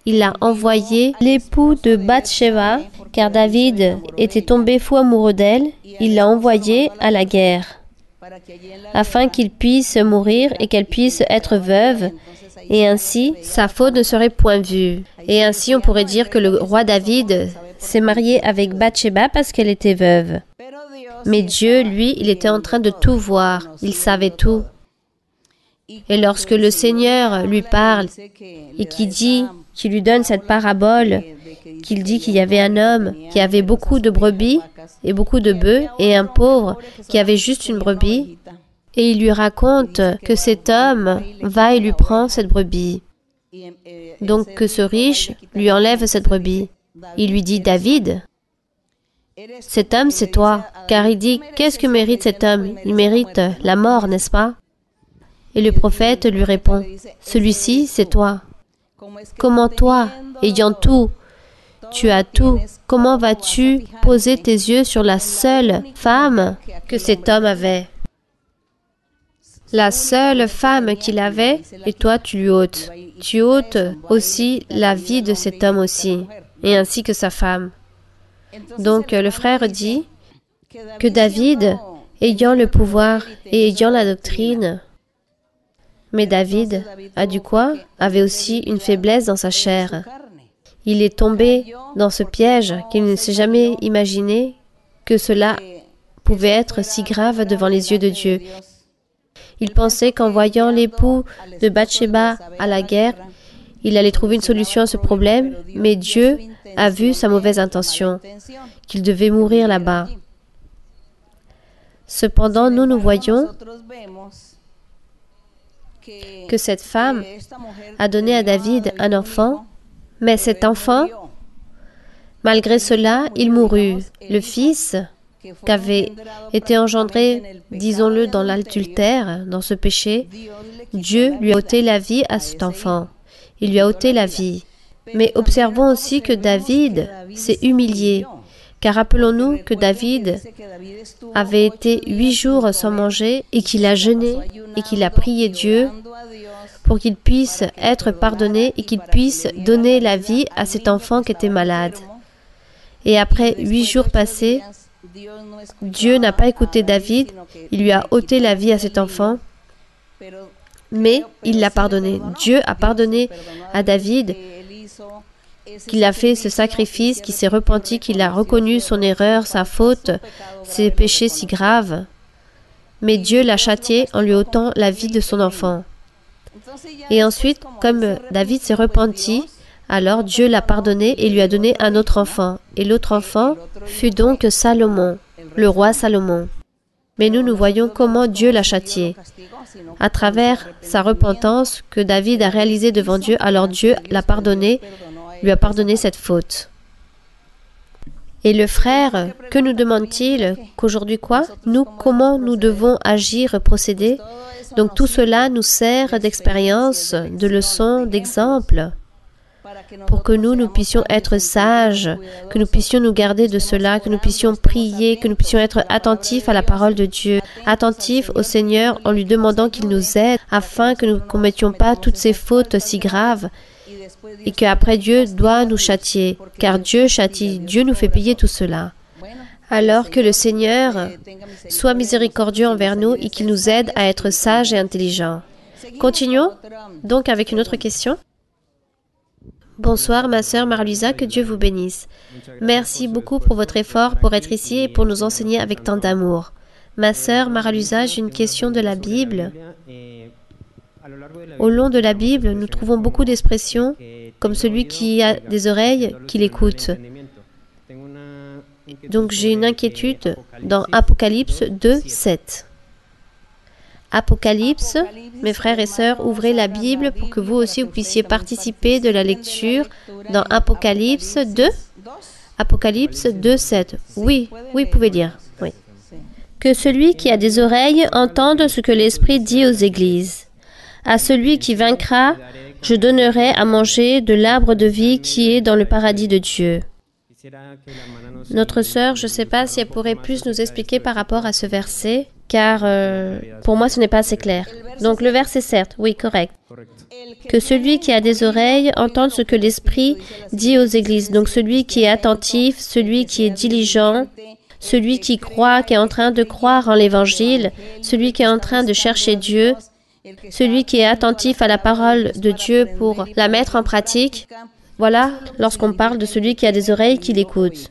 Il a envoyé l'époux de Bathsheba, car David était tombé fou amoureux d'elle, il l'a envoyé à la guerre, afin qu'il puisse mourir et qu'elle puisse être veuve, et ainsi sa faute ne serait point vue. Et ainsi on pourrait dire que le roi David s'est marié avec Bathsheba parce qu'elle était veuve. Mais Dieu, lui, il était en train de tout voir, il savait tout. Et lorsque le Seigneur lui parle et qu'il lui donne cette parabole, qu'il dit qu'il y avait un homme qui avait beaucoup de brebis et beaucoup de bœufs et un pauvre qui avait juste une brebis, et il lui raconte que cet homme va et lui prend cette brebis. Donc que ce riche lui enlève cette brebis. Il lui dit, David, cet homme c'est toi, car il dit, qu'est-ce que mérite cet homme? Il mérite la mort, n'est-ce pas? Et le prophète lui répond, celui-ci c'est toi. Comment toi, ayant tout, tu as tout, comment vas-tu poser tes yeux sur la seule femme que cet homme avait? la seule femme qu'il avait, et toi tu lui ôtes. Tu ôtes aussi la vie de cet homme aussi, et ainsi que sa femme. Donc le frère dit que David, ayant le pouvoir et ayant la doctrine, mais David a du quoi? Avait aussi une faiblesse dans sa chair. Il est tombé dans ce piège qu'il ne s'est jamais imaginé que cela pouvait être si grave devant les yeux de Dieu. Il pensait qu'en voyant l'époux de Bathsheba à la guerre, il allait trouver une solution à ce problème, mais Dieu a vu sa mauvaise intention, qu'il devait mourir là-bas. Cependant, nous voyons que cette femme a donné à David un enfant, mais cet enfant, malgré cela, il mourut. Le fils qu'avait été engendré, disons-le, dans l'adultère, dans ce péché, Dieu lui a ôté la vie à cet enfant. Il lui a ôté la vie. Mais observons aussi que David s'est humilié, car rappelons-nous que David avait été 8 jours sans manger et qu'il a jeûné et qu'il a prié Dieu pour qu'il puisse être pardonné et qu'il puisse donner la vie à cet enfant qui était malade. Et après 8 jours passés, Dieu n'a pas écouté David, il lui a ôté la vie à cet enfant, mais il l'a pardonné. Dieu a pardonné à David qu'il a fait ce sacrifice, qu'il s'est repenti, qu'il a reconnu son erreur, sa faute, ses péchés si graves. Mais Dieu l'a châtié en lui ôtant la vie de son enfant. Et ensuite, comme David s'est repenti, alors Dieu l'a pardonné et lui a donné un autre enfant. Et l'autre enfant fut donc Salomon, le roi Salomon. Mais nous voyons comment Dieu l'a châtié. À travers sa repentance que David a réalisée devant Dieu, alors Dieu l'a pardonné, lui a pardonné cette faute. Et le frère, que nous demande-t-il? Qu'aujourd'hui quoi? Comment nous devons agir, procéder? Donc tout cela nous sert d'expérience, de leçon, d'exemple, pour que nous puissions être sages, que nous puissions nous garder de cela, que nous puissions prier, que nous puissions être attentifs à la parole de Dieu, attentifs au Seigneur en lui demandant qu'il nous aide, afin que nous ne commettions pas toutes ces fautes si graves, et qu'après Dieu doit nous châtier, car Dieu châtie, Dieu nous fait payer tout cela. Alors que le Seigneur soit miséricordieux envers nous et qu'il nous aide à être sages et intelligents. Continuons donc avec une autre question. Bonsoir ma sœur Marluisa, que Dieu vous bénisse. Merci beaucoup pour votre effort pour être ici et pour nous enseigner avec tant d'amour. Ma sœur Marluisa, j'ai une question de la Bible. Au long de la Bible, nous trouvons beaucoup d'expressions comme celui qui a des oreilles, qui l'écoute. Donc j'ai une inquiétude dans Apocalypse 2, 7. Apocalypse, mes frères et sœurs, ouvrez la Bible pour que vous aussi vous puissiez participer de la lecture dans Apocalypse 2. Apocalypse 2, 7. Oui, vous pouvez lire. Oui. Que celui qui a des oreilles entende ce que l'Esprit dit aux églises. À celui qui vaincra, je donnerai à manger de l'arbre de vie qui est dans le paradis de Dieu. Notre sœur, je ne sais pas si elle pourrait plus nous expliquer par rapport à ce verset, car pour moi ce n'est pas assez clair. Donc le verset certes, oui, correct. Que celui qui a des oreilles entende ce que l'Esprit dit aux églises. Donc celui qui est attentif, celui qui est diligent, celui qui croit, qui est en train de croire en l'Évangile, celui qui est en train de chercher Dieu, celui qui est attentif à la parole de Dieu pour la mettre en pratique. Voilà, lorsqu'on parle de celui qui a des oreilles, qui l'écoute.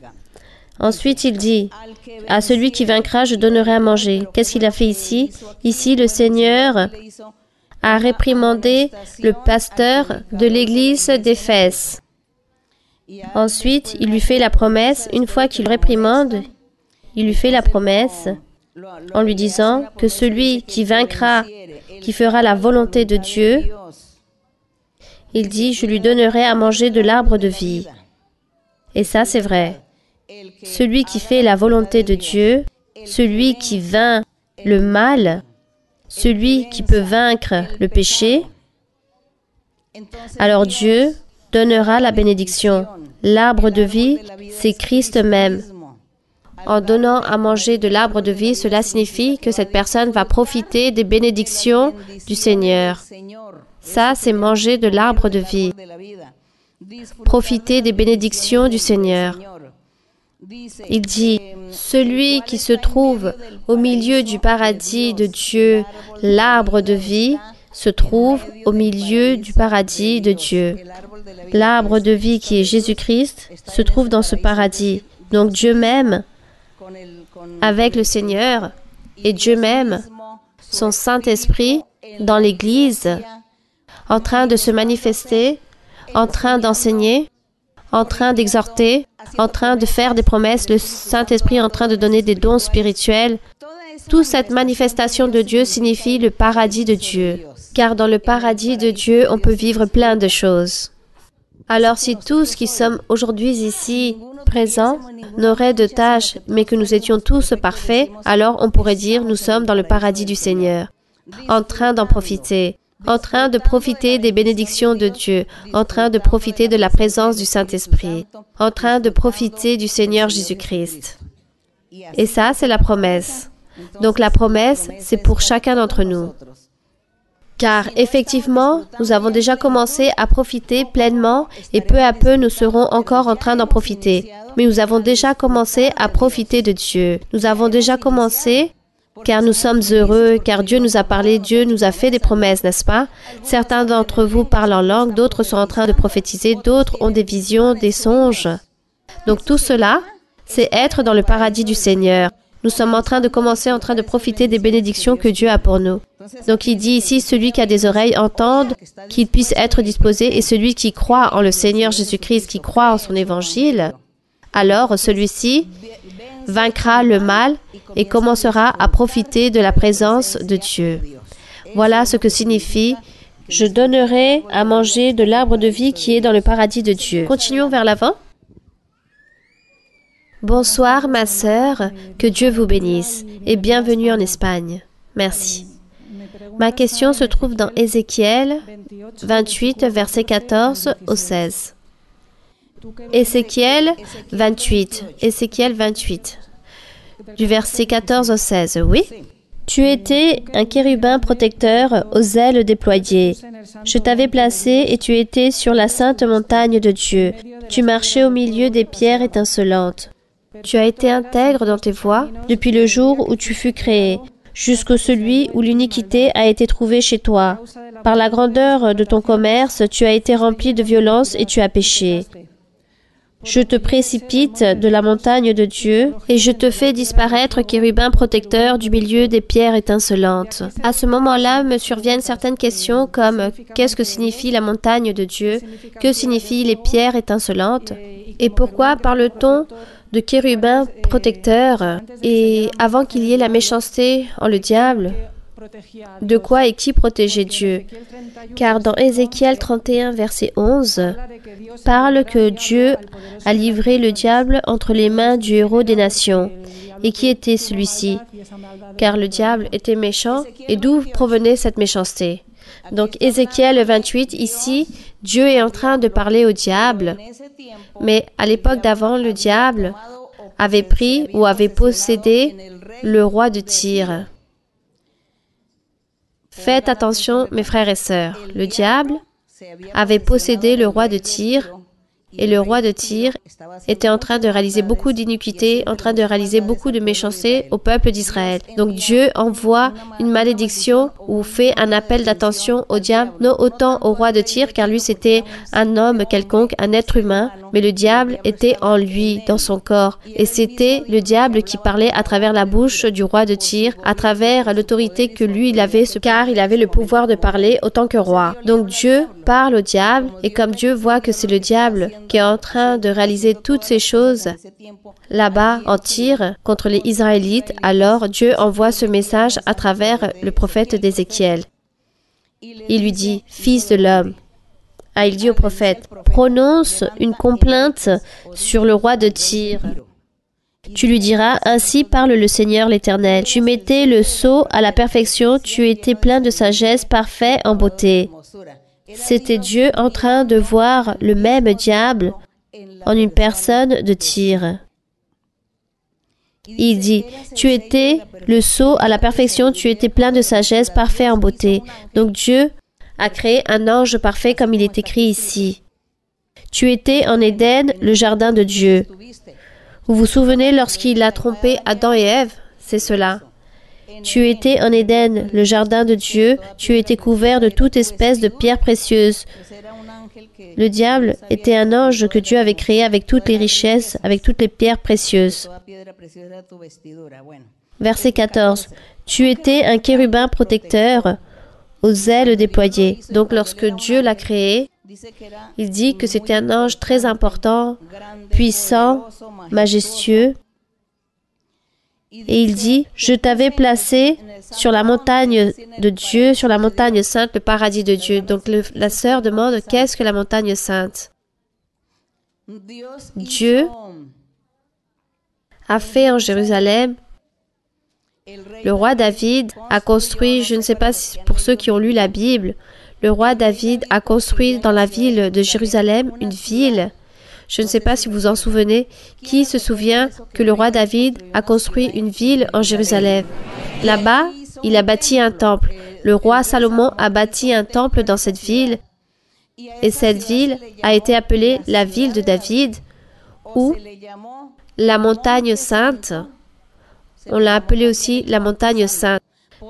Ensuite, il dit, « À celui qui vaincra, je donnerai à manger. » Qu'est-ce qu'il a fait ici? Ici, le Seigneur a réprimandé le pasteur de l'église d'Éphèse. Ensuite, il lui fait la promesse, une fois qu'il réprimande, il lui fait la promesse en lui disant que celui qui vaincra, qui fera la volonté de Dieu, il dit, je lui donnerai à manger de l'arbre de vie. Et ça, c'est vrai. Celui qui fait la volonté de Dieu, celui qui vainc le mal, celui qui peut vaincre le péché, alors Dieu donnera la bénédiction. L'arbre de vie, c'est Christ même. En donnant à manger de l'arbre de vie, cela signifie que cette personne va profiter des bénédictions du Seigneur. Ça, c'est manger de l'arbre de vie. Profiter des bénédictions du Seigneur. Il dit, celui qui se trouve au milieu du paradis de Dieu, l'arbre de vie, se trouve au milieu du paradis de Dieu. L'arbre de vie qui est Jésus-Christ se trouve dans ce paradis. Donc Dieu même, avec le Seigneur, et Dieu même, son Saint-Esprit, dans l'Église, en train de se manifester, en train d'enseigner, en train d'exhorter, en train de faire des promesses, le Saint-Esprit en train de donner des dons spirituels. Toute cette manifestation de Dieu signifie le paradis de Dieu. Car dans le paradis de Dieu, on peut vivre plein de choses. Alors si tous qui sommes aujourd'hui ici présents n'auraient de tâches, mais que nous étions tous parfaits, alors on pourrait dire nous sommes dans le paradis du Seigneur, en train d'en profiter, en train de profiter des bénédictions de Dieu, en train de profiter de la présence du Saint-Esprit, en train de profiter du Seigneur Jésus-Christ. Et ça, c'est la promesse. Donc la promesse, c'est pour chacun d'entre nous. Car effectivement, nous avons déjà commencé à profiter pleinement et peu à peu, nous serons encore en train d'en profiter. Mais nous avons déjà commencé à profiter de Dieu. Nous avons déjà commencé car nous sommes heureux, car Dieu nous a parlé, Dieu nous a fait des promesses, n'est-ce pas? Certains d'entre vous parlent en langue, d'autres sont en train de prophétiser, d'autres ont des visions, des songes. Donc tout cela, c'est être dans le paradis du Seigneur. Nous sommes en train de commencer, en train de profiter des bénédictions que Dieu a pour nous. Donc il dit ici, celui qui a des oreilles entende, qu'il puisse être disposé, et celui qui croit en le Seigneur Jésus-Christ, qui croit en son évangile, alors celui-ci vaincra le mal et commencera à profiter de la présence de Dieu. Voilà ce que signifie « Je donnerai à manger de l'arbre de vie qui est dans le paradis de Dieu ». Continuons vers l'avant. Bonsoir ma sœur, que Dieu vous bénisse et bienvenue en Espagne. Merci. Ma question se trouve dans Ézéchiel 28, versets 14 au 16. Ézéchiel 28, du verset 14 au 16, oui. Tu étais un chérubin protecteur aux ailes déployées. Je t'avais placé et tu étais sur la sainte montagne de Dieu. Tu marchais au milieu des pierres étincelantes. Tu as été intègre dans tes voies depuis le jour où tu fus créé, jusqu'au celui où l'iniquité a été trouvée chez toi. Par la grandeur de ton commerce, tu as été rempli de violence et tu as péché. Je te précipite de la montagne de Dieu et je te fais disparaître, chérubin protecteur, du milieu des pierres étincelantes. À ce moment-là, me surviennent certaines questions comme qu'est-ce que signifie la montagne de Dieu? Que signifient les pierres étincelantes? Et pourquoi parle-t-on de chérubin protecteur? Et avant qu'il y ait la méchanceté en le diable, de quoi et qui protégeait Dieu? Car dans Ézéchiel 31, verset 11, parle que Dieu a livré le diable entre les mains du héros des nations. Et qui était celui-ci? Car le diable était méchant. Et d'où provenait cette méchanceté? Donc Ézéchiel 28, ici, Dieu est en train de parler au diable. Mais à l'époque d'avant, le diable avait pris ou avait possédé le roi de Tyr. Faites attention, mes frères et sœurs. Le diable avait possédé le roi de Tyr, et le roi de Tyr était en train de réaliser beaucoup d'iniquités, en train de réaliser beaucoup de méchanceté au peuple d'Israël. Donc Dieu envoie une malédiction ou fait un appel d'attention au diable, non autant au roi de Tyr, car lui c'était un homme quelconque, un être humain, mais le diable était en lui, dans son corps. Et c'était le diable qui parlait à travers la bouche du roi de Tyr, à travers l'autorité que lui il avait, car il avait le pouvoir de parler autant que roi. Donc Dieu parle au diable, et comme Dieu voit que c'est le diable qui est en train de réaliser toutes ces choses là-bas en Tyr contre les Israélites, alors Dieu envoie ce message à travers le prophète d'Ézéchiel. Il lui dit, « Fils de l'homme », il dit au prophète, « Prononce une complainte sur le roi de Tyr. Tu lui diras, ainsi parle le Seigneur l'Éternel. Tu mettais le sceau à la perfection, tu étais plein de sagesse, parfait en beauté. » C'était Dieu en train de voir le même diable en une personne de Tyr. Il dit, tu étais le sceau à la perfection, tu étais plein de sagesse, parfait en beauté. Donc Dieu a créé un ange parfait comme il est écrit ici. Tu étais en Éden, le jardin de Dieu. Vous vous souvenez lorsqu'il a trompé Adam et Ève? C'est cela. Tu étais en Éden, le jardin de Dieu, tu étais couvert de toute espèce de pierres précieuses. Le diable était un ange que Dieu avait créé avec toutes les richesses, avec toutes les pierres précieuses. Verset 14. Tu étais un chérubin protecteur aux ailes déployées. Donc lorsque Dieu l'a créé, il dit que c'était un ange très important, puissant, majestueux. Et il dit, je t'avais placé sur la montagne de Dieu, sur la montagne sainte, le paradis de Dieu. Donc la sœur demande, qu'est-ce que la montagne sainte? Dieu a fait en Jérusalem, le roi David a construit, je ne sais pas si pour ceux qui ont lu la Bible, le roi David a construit dans la ville de Jérusalem une ville. Je ne sais pas si vous vous en souvenez. Qui se souvient que le roi David a construit une ville en Jérusalem? Là-bas, il a bâti un temple. Le roi Salomon a bâti un temple dans cette ville. Et cette ville a été appelée la ville de David ou la montagne sainte. On l'a appelée aussi la montagne sainte.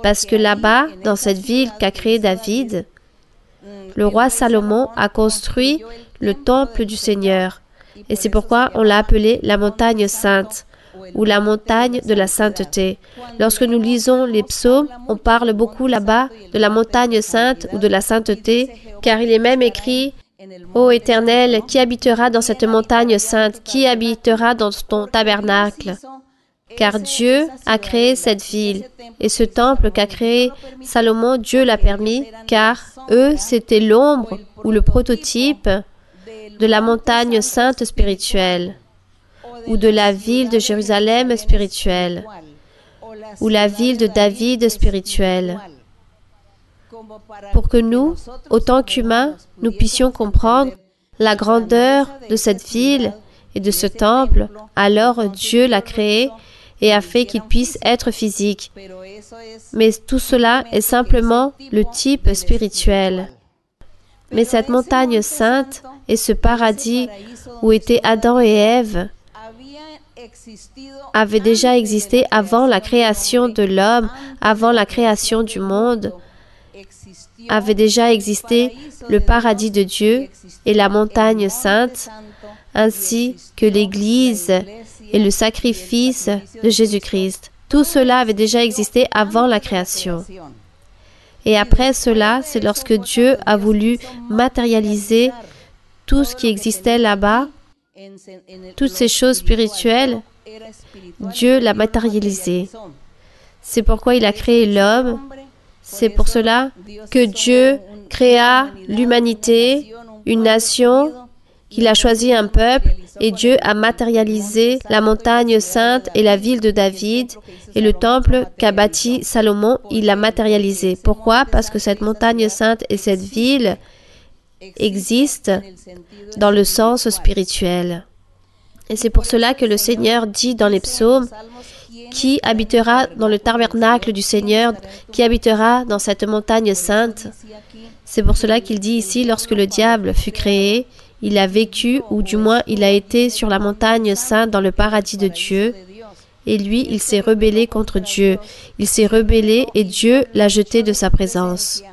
Parce que là-bas, dans cette ville qu'a créée David, le roi Salomon a construit le temple du Seigneur. Et c'est pourquoi on l'a appelée la montagne sainte ou la montagne de la sainteté. Lorsque nous lisons les psaumes, on parle beaucoup là-bas de la montagne sainte ou de la sainteté, car il est même écrit « Ô Éternel, qui habitera dans cette montagne sainte? Qui habitera dans ton tabernacle ?» Car Dieu a créé cette ville. Et ce temple qu'a créé Salomon, Dieu l'a permis, car eux, c'était l'ombre ou le prototype de la montagne sainte spirituelle, ou de la ville de Jérusalem spirituelle, ou la ville de David spirituelle, pour que nous, autant qu'humains, nous puissions comprendre la grandeur de cette ville et de ce temple. Alors Dieu l'a créé et a fait qu'il puisse être physique. Mais tout cela est simplement le type spirituel. Mais cette montagne sainte et ce paradis où étaient Adam et Ève avaient déjà existé avant la création de l'homme, avant la création du monde, avait déjà existé le paradis de Dieu et la montagne sainte, ainsi que l'Église et le sacrifice de Jésus-Christ. Tout cela avait déjà existé avant la création. Et après cela, c'est lorsque Dieu a voulu matérialiser tout ce qui existait là-bas, toutes ces choses spirituelles, Dieu l'a matérialisé. C'est pourquoi il a créé l'homme. C'est pour cela que Dieu créa l'humanité, une nation, qu'il a choisi un peuple, et Dieu a matérialisé la montagne sainte et la ville de David, et le temple qu'a bâti Salomon, il l'a matérialisé. Pourquoi? Parce que cette montagne sainte et cette ville existent dans le sens spirituel. Et c'est pour cela que le Seigneur dit dans les psaumes, « Qui habitera dans le tabernacle du Seigneur? Qui habitera dans cette montagne sainte ?» C'est pour cela qu'il dit ici, lorsque le diable fut créé, il a vécu, ou du moins il a été sur la montagne sainte dans le paradis de Dieu, et lui, il s'est rebellé contre Dieu. Il s'est rebellé et Dieu l'a jeté de sa présence.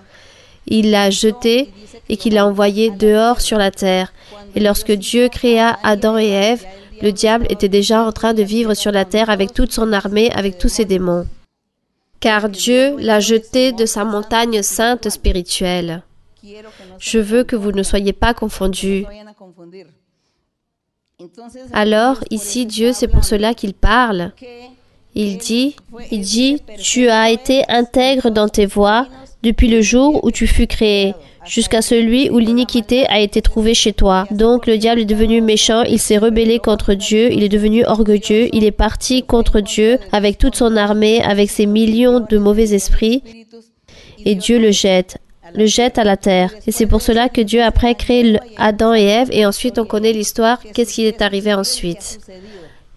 Il l'a jeté et qu'il l'a envoyé dehors sur la terre. Et lorsque Dieu créa Adam et Ève, le diable était déjà en train de vivre sur la terre avec toute son armée, avec tous ses démons. Car Dieu l'a jeté de sa montagne sainte spirituelle. Je veux que vous ne soyez pas confondus. Alors, ici, Dieu, c'est pour cela qu'il parle. Il dit, tu as été intègre dans tes voies depuis le jour où tu fus créé, jusqu'à celui où l'iniquité a été trouvée chez toi. Donc, le diable est devenu méchant, il s'est rebellé contre Dieu, il est devenu orgueilleux, il est parti contre Dieu avec toute son armée, avec ses millions de mauvais esprits, et Dieu le jette à la terre. Et c'est pour cela que Dieu après crée Adam et Ève, et ensuite on connaît l'histoire, qu'est-ce qui est arrivé ensuite.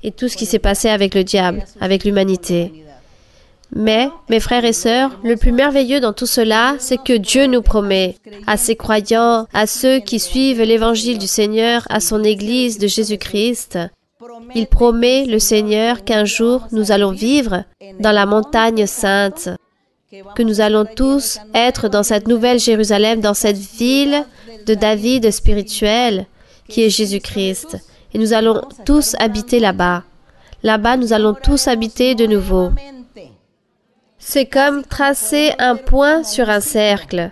et tout ce qui s'est passé avec le diable, avec l'humanité. Mais, mes frères et sœurs, le plus merveilleux dans tout cela, c'est que Dieu nous promet, à ses croyants, à ceux qui suivent l'évangile du Seigneur, à son Église de Jésus-Christ, il promet, le Seigneur, qu'un jour nous allons vivre dans la montagne sainte, que nous allons tous être dans cette nouvelle Jérusalem, dans cette ville de David spirituel, qui est Jésus-Christ. Et nous allons tous habiter là-bas. Là-bas, nous allons tous habiter de nouveau. C'est comme tracer un point sur un cercle.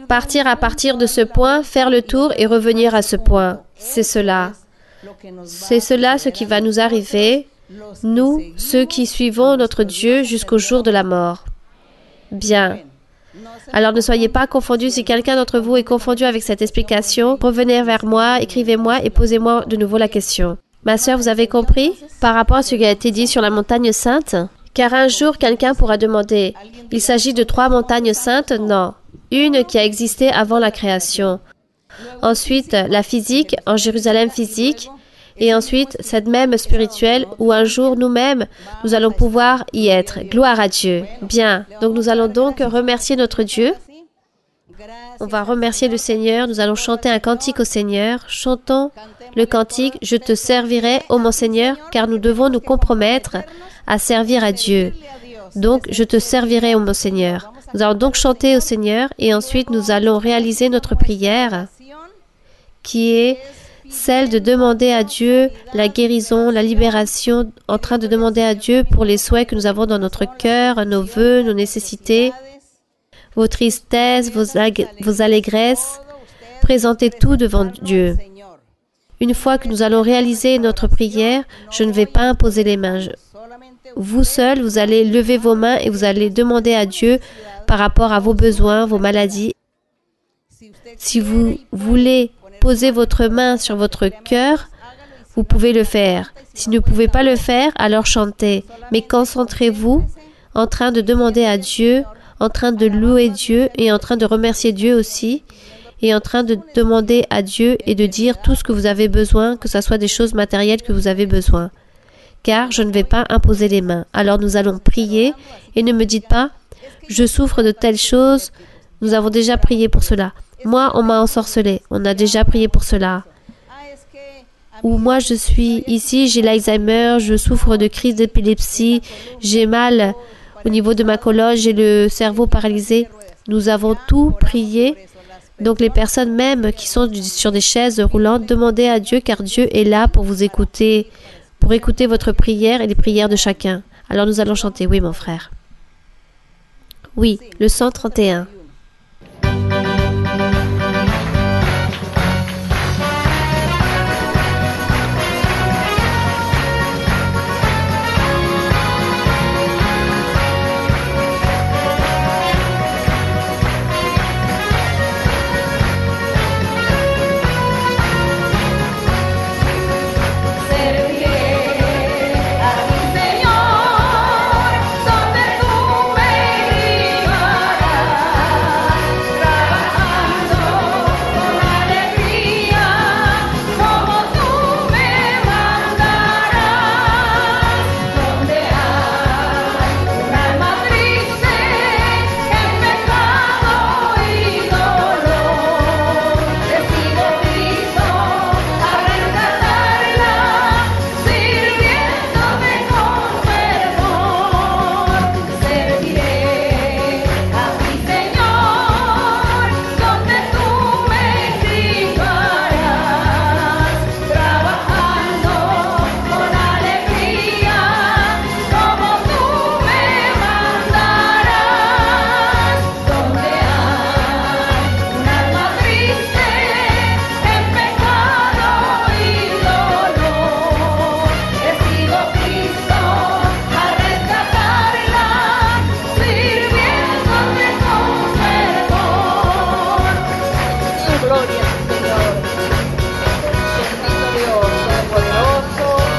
Partir à partir de ce point, faire le tour et revenir à ce point. C'est cela. C'est cela ce qui va nous arriver, nous, ceux qui suivons notre Dieu jusqu'au jour de la mort. Bien. Alors ne soyez pas confondus. Si quelqu'un d'entre vous est confondu avec cette explication, revenez vers moi, écrivez-moi et posez-moi de nouveau la question. Ma sœur, vous avez compris par rapport à ce qui a été dit sur la montagne sainte? Car un jour, quelqu'un pourra demander, il s'agit de 3 montagnes saintes? Non. Une qui a existé avant la création. Ensuite, la physique, en Jérusalem physique. Et ensuite, cette même spirituelle où un jour nous-mêmes, nous allons pouvoir y être. Gloire à Dieu. Bien. Donc nous allons donc remercier notre Dieu. On va remercier le Seigneur. Nous allons chanter un cantique au Seigneur. Chantons le cantique « Je te servirai, ô mon Seigneur », car nous devons nous compromettre à servir à Dieu. Donc, je te servirai, ô mon Seigneur. Nous allons donc chanter au Seigneur et ensuite nous allons réaliser notre prière qui est celle de demander à Dieu la guérison, la libération, en train de demander à Dieu pour les souhaits que nous avons dans notre cœur, nos vœux, nos nécessités, vos tristesses, vos allégresses. Présentez tout devant Dieu. Une fois que nous allons réaliser notre prière, je ne vais pas imposer les mains. Vous seuls, vous allez lever vos mains et vous allez demander à Dieu par rapport à vos besoins, vos maladies. Si vous voulez poser votre main sur votre cœur, vous pouvez le faire. Si vous ne pouvez pas le faire, alors chantez. Mais concentrez-vous en train de demander à Dieu, en train de louer Dieu et en train de remercier Dieu aussi, et en train de demander à Dieu et de dire tout ce que vous avez besoin, que ce soit des choses matérielles que vous avez besoin. Car je ne vais pas imposer les mains. Alors nous allons prier et ne me dites pas, je souffre de telles choses, nous avons déjà prié pour cela. Moi, on m'a ensorcelé, on a déjà prié pour cela. Ou moi, je suis ici, j'ai l'Alzheimer, je souffre de crise d'épilepsie, j'ai mal au niveau de ma colonne, j'ai le cerveau paralysé. Nous avons tout prié. Donc les personnes même qui sont sur des chaises roulantes, demandez à Dieu car Dieu est là pour vous écouter, pour écouter votre prière et les prières de chacun. Alors nous allons chanter. Oui, mon frère. Oui, le 131.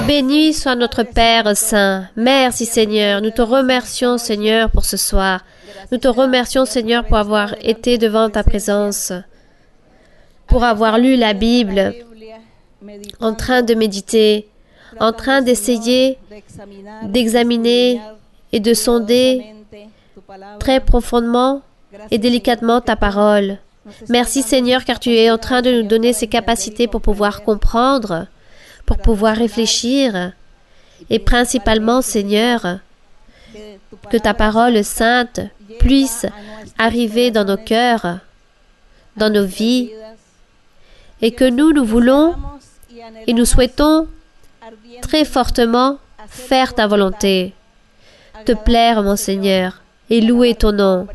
Béni soit notre Père Saint. Merci Seigneur. Nous te remercions Seigneur pour ce soir. Nous te remercions Seigneur pour avoir été devant ta présence, pour avoir lu la Bible, en train de méditer, en train d'essayer d'examiner et de sonder très profondément et délicatement ta parole. Merci Seigneur, car tu es en train de nous donner ces capacités pour pouvoir comprendre, pour pouvoir réfléchir, et principalement, Seigneur, que ta parole sainte puisse arriver dans nos cœurs, dans nos vies, et que nous voulons et nous souhaitons très fortement faire ta volonté, te plaire, mon Seigneur, et louer ton nom,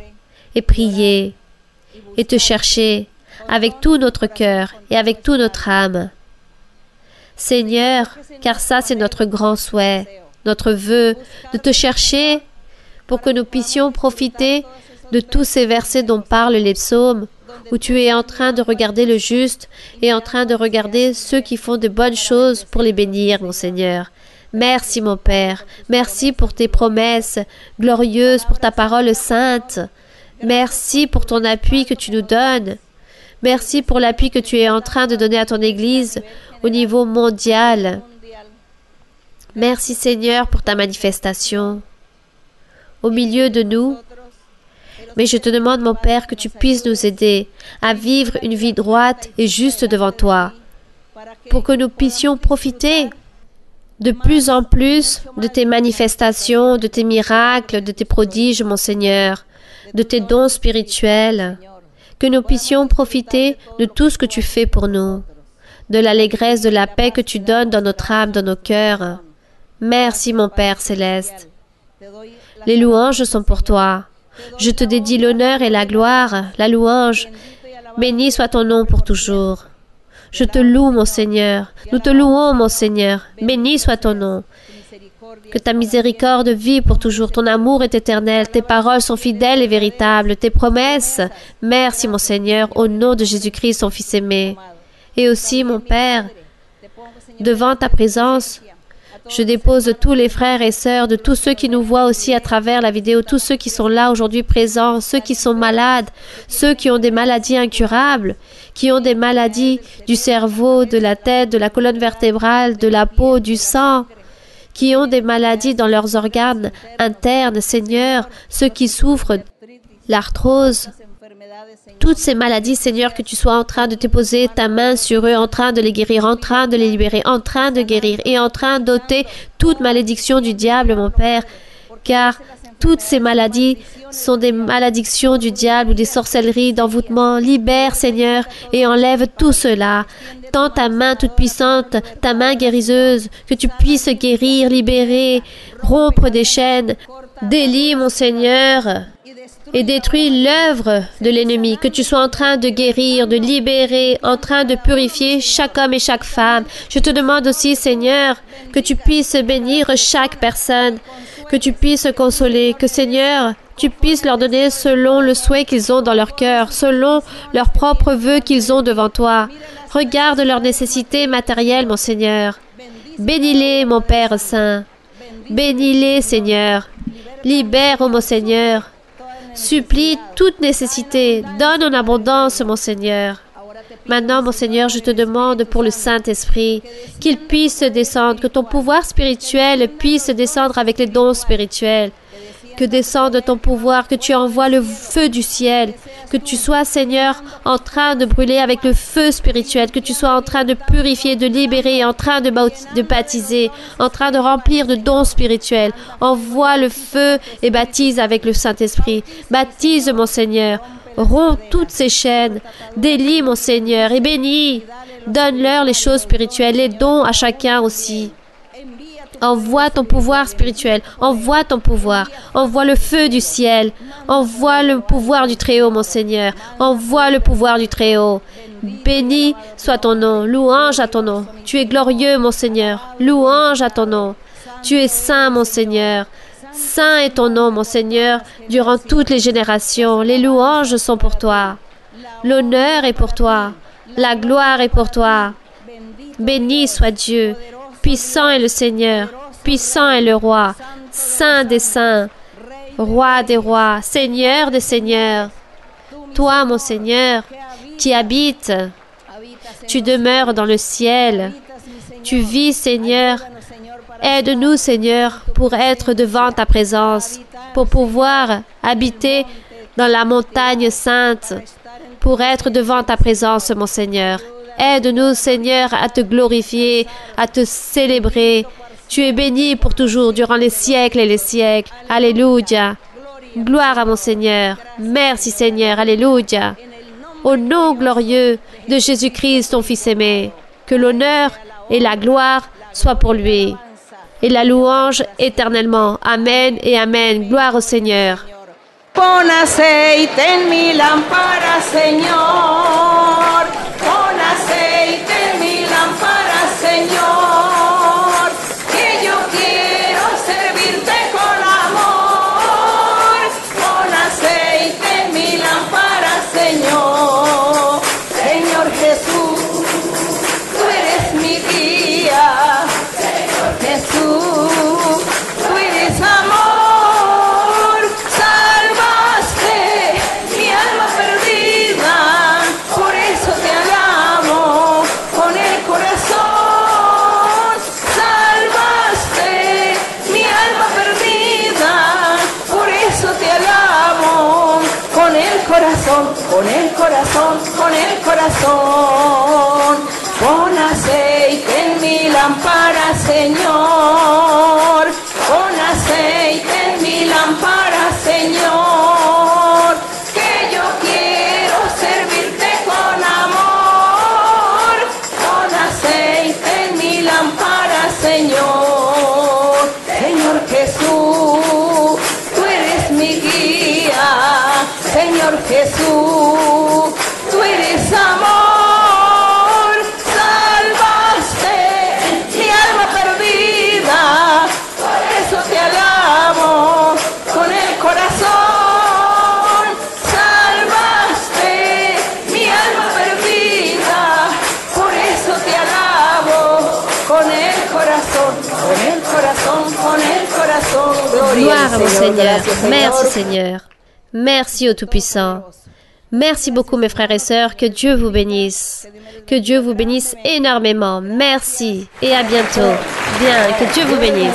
et prier, et te chercher avec tout notre cœur et avec toute notre âme. Seigneur, car ça c'est notre grand souhait, notre vœu, de te chercher pour que nous puissions profiter de tous ces versets dont parlent les psaumes, où tu es en train de regarder le juste et en train de regarder ceux qui font de bonnes choses pour les bénir, mon Seigneur. Merci, mon Père. Merci pour tes promesses glorieuses, pour ta parole sainte. Merci pour ton appui que tu nous donnes. Merci pour l'appui que tu es en train de donner à ton Église au niveau mondial. Merci, Seigneur, pour ta manifestation au milieu de nous. Mais je te demande, mon Père, que tu puisses nous aider à vivre une vie droite et juste devant toi, pour que nous puissions profiter de plus en plus de tes manifestations, de tes miracles, de tes prodiges, mon Seigneur, de tes dons spirituels, que nous puissions profiter de tout ce que tu fais pour nous, de l'allégresse, de la paix que tu donnes dans notre âme, dans nos cœurs. Merci, mon Père céleste. Les louanges sont pour toi. Je te dédie l'honneur et la gloire, la louange. Béni soit ton nom pour toujours. Je te loue, mon Seigneur. Nous te louons, mon Seigneur. Béni soit ton nom. Que ta miséricorde vive pour toujours. Ton amour est éternel. Tes paroles sont fidèles et véritables. Tes promesses. Merci, mon Seigneur, au nom de Jésus-Christ, son Fils aimé. Et aussi, mon Père, devant ta présence, je dépose tous les frères et sœurs, de tous ceux qui nous voient aussi à travers la vidéo, tous ceux qui sont là aujourd'hui présents, ceux qui sont malades, ceux qui ont des maladies incurables, qui ont des maladies du cerveau, de la tête, de la colonne vertébrale, de la peau, du sang, qui ont des maladies dans leurs organes internes, Seigneur, ceux qui souffrent l'arthrose, toutes ces maladies, Seigneur, que tu sois en train de te poser ta main sur eux, en train de les guérir, en train de les libérer, en train de guérir et en train d'ôter toute malédiction du diable, mon Père, car toutes ces maladies sont des malédictions du diable ou des sorcelleries, d'envoûtement. Libère, Seigneur, et enlève tout cela. Tends ta main toute puissante, ta main guériseuse, que tu puisses guérir, libérer, rompre des chaînes. Délie, mon Seigneur, et détruis l'œuvre de l'ennemi, que tu sois en train de guérir, de libérer, en train de purifier chaque homme et chaque femme. Je te demande aussi, Seigneur, que tu puisses bénir chaque personne, que tu puisses consoler, que, Seigneur, tu puisses leur donner selon le souhait qu'ils ont dans leur cœur, selon leurs propres vœux qu'ils ont devant toi. Regarde leurs nécessités matérielles, mon Seigneur. Bénis-les, mon Père saint. Bénis-les, Seigneur. Libère, ô mon Seigneur. Supplie toute nécessité. Donne en abondance, mon Seigneur. Maintenant, mon Seigneur, je te demande pour le Saint-Esprit qu'il puisse descendre, que ton pouvoir spirituel puisse descendre avec les dons spirituels. Que descende ton pouvoir, que tu envoies le feu du ciel, que tu sois, Seigneur, en train de brûler avec le feu spirituel, que tu sois en train de purifier, de libérer, en train de baptiser, en train de remplir de dons spirituels. Envoie le feu et baptise avec le Saint-Esprit. Baptise, mon Seigneur. Romps toutes ces chaînes. Délie, mon Seigneur, et bénis. Donne-leur les choses spirituelles, les dons à chacun aussi. Envoie ton pouvoir spirituel, envoie ton pouvoir, envoie le feu du ciel, envoie le pouvoir du Très-Haut, mon Seigneur, envoie le pouvoir du Très-Haut. Béni soit ton nom, louange à ton nom. Tu es glorieux, mon Seigneur, louange à ton nom. Tu es saint, mon Seigneur. Saint est ton nom, mon Seigneur, durant toutes les générations. Les louanges sont pour toi. L'honneur est pour toi. La gloire est pour toi. Béni soit Dieu. Puissant est le Seigneur, puissant est le Roi, Saint des saints, Roi des rois, Seigneur des seigneurs. Toi, mon Seigneur, qui habites, tu demeures dans le ciel. Tu vis, Seigneur, Aide-nous, Seigneur, pour être devant ta présence, pour pouvoir habiter dans la montagne sainte, pour être devant ta présence, mon Seigneur. Aide-nous, Seigneur, à te glorifier, à te célébrer. Tu es béni pour toujours, durant les siècles et les siècles. Alléluia. Gloire à mon Seigneur. Merci, Seigneur. Alléluia. Au nom glorieux de Jésus-Christ, ton Fils aimé, que l'honneur et la gloire soient pour lui, et la louange éternellement. Amen et Amen. Gloire au Seigneur. Pon aceite en mi lámpara, Señor. Pon aceite en mi lámpara, Señor. Que yo quiero servirte con amor. Pon aceite en mi lámpara, Señor. Señor Jesús, tú eres mi guía. Señor Jesús, tú eres amor. Con el corazón, con el corazón, pon aceite en mi lámpara, Señor, pon aceite en mi lámpara, Señor, que yo quiero servirte con amor, pon aceite en mi lámpara, Señor, Señor Jesús, tú eres mi guía. Señor Jesús, tú eres amor, salvaste mi alma perdida, por eso te alabo con el corazón, salvaste mi alma perdida, por eso te alabo con el corazón, con el corazón, con el corazón. Gloire à mon Seigneur. Merci Seigneur. Merci au Tout-Puissant. Merci beaucoup mes frères et sœurs. Que Dieu vous bénisse. Que Dieu vous bénisse énormément. Merci et à bientôt. Bien, que Dieu vous bénisse.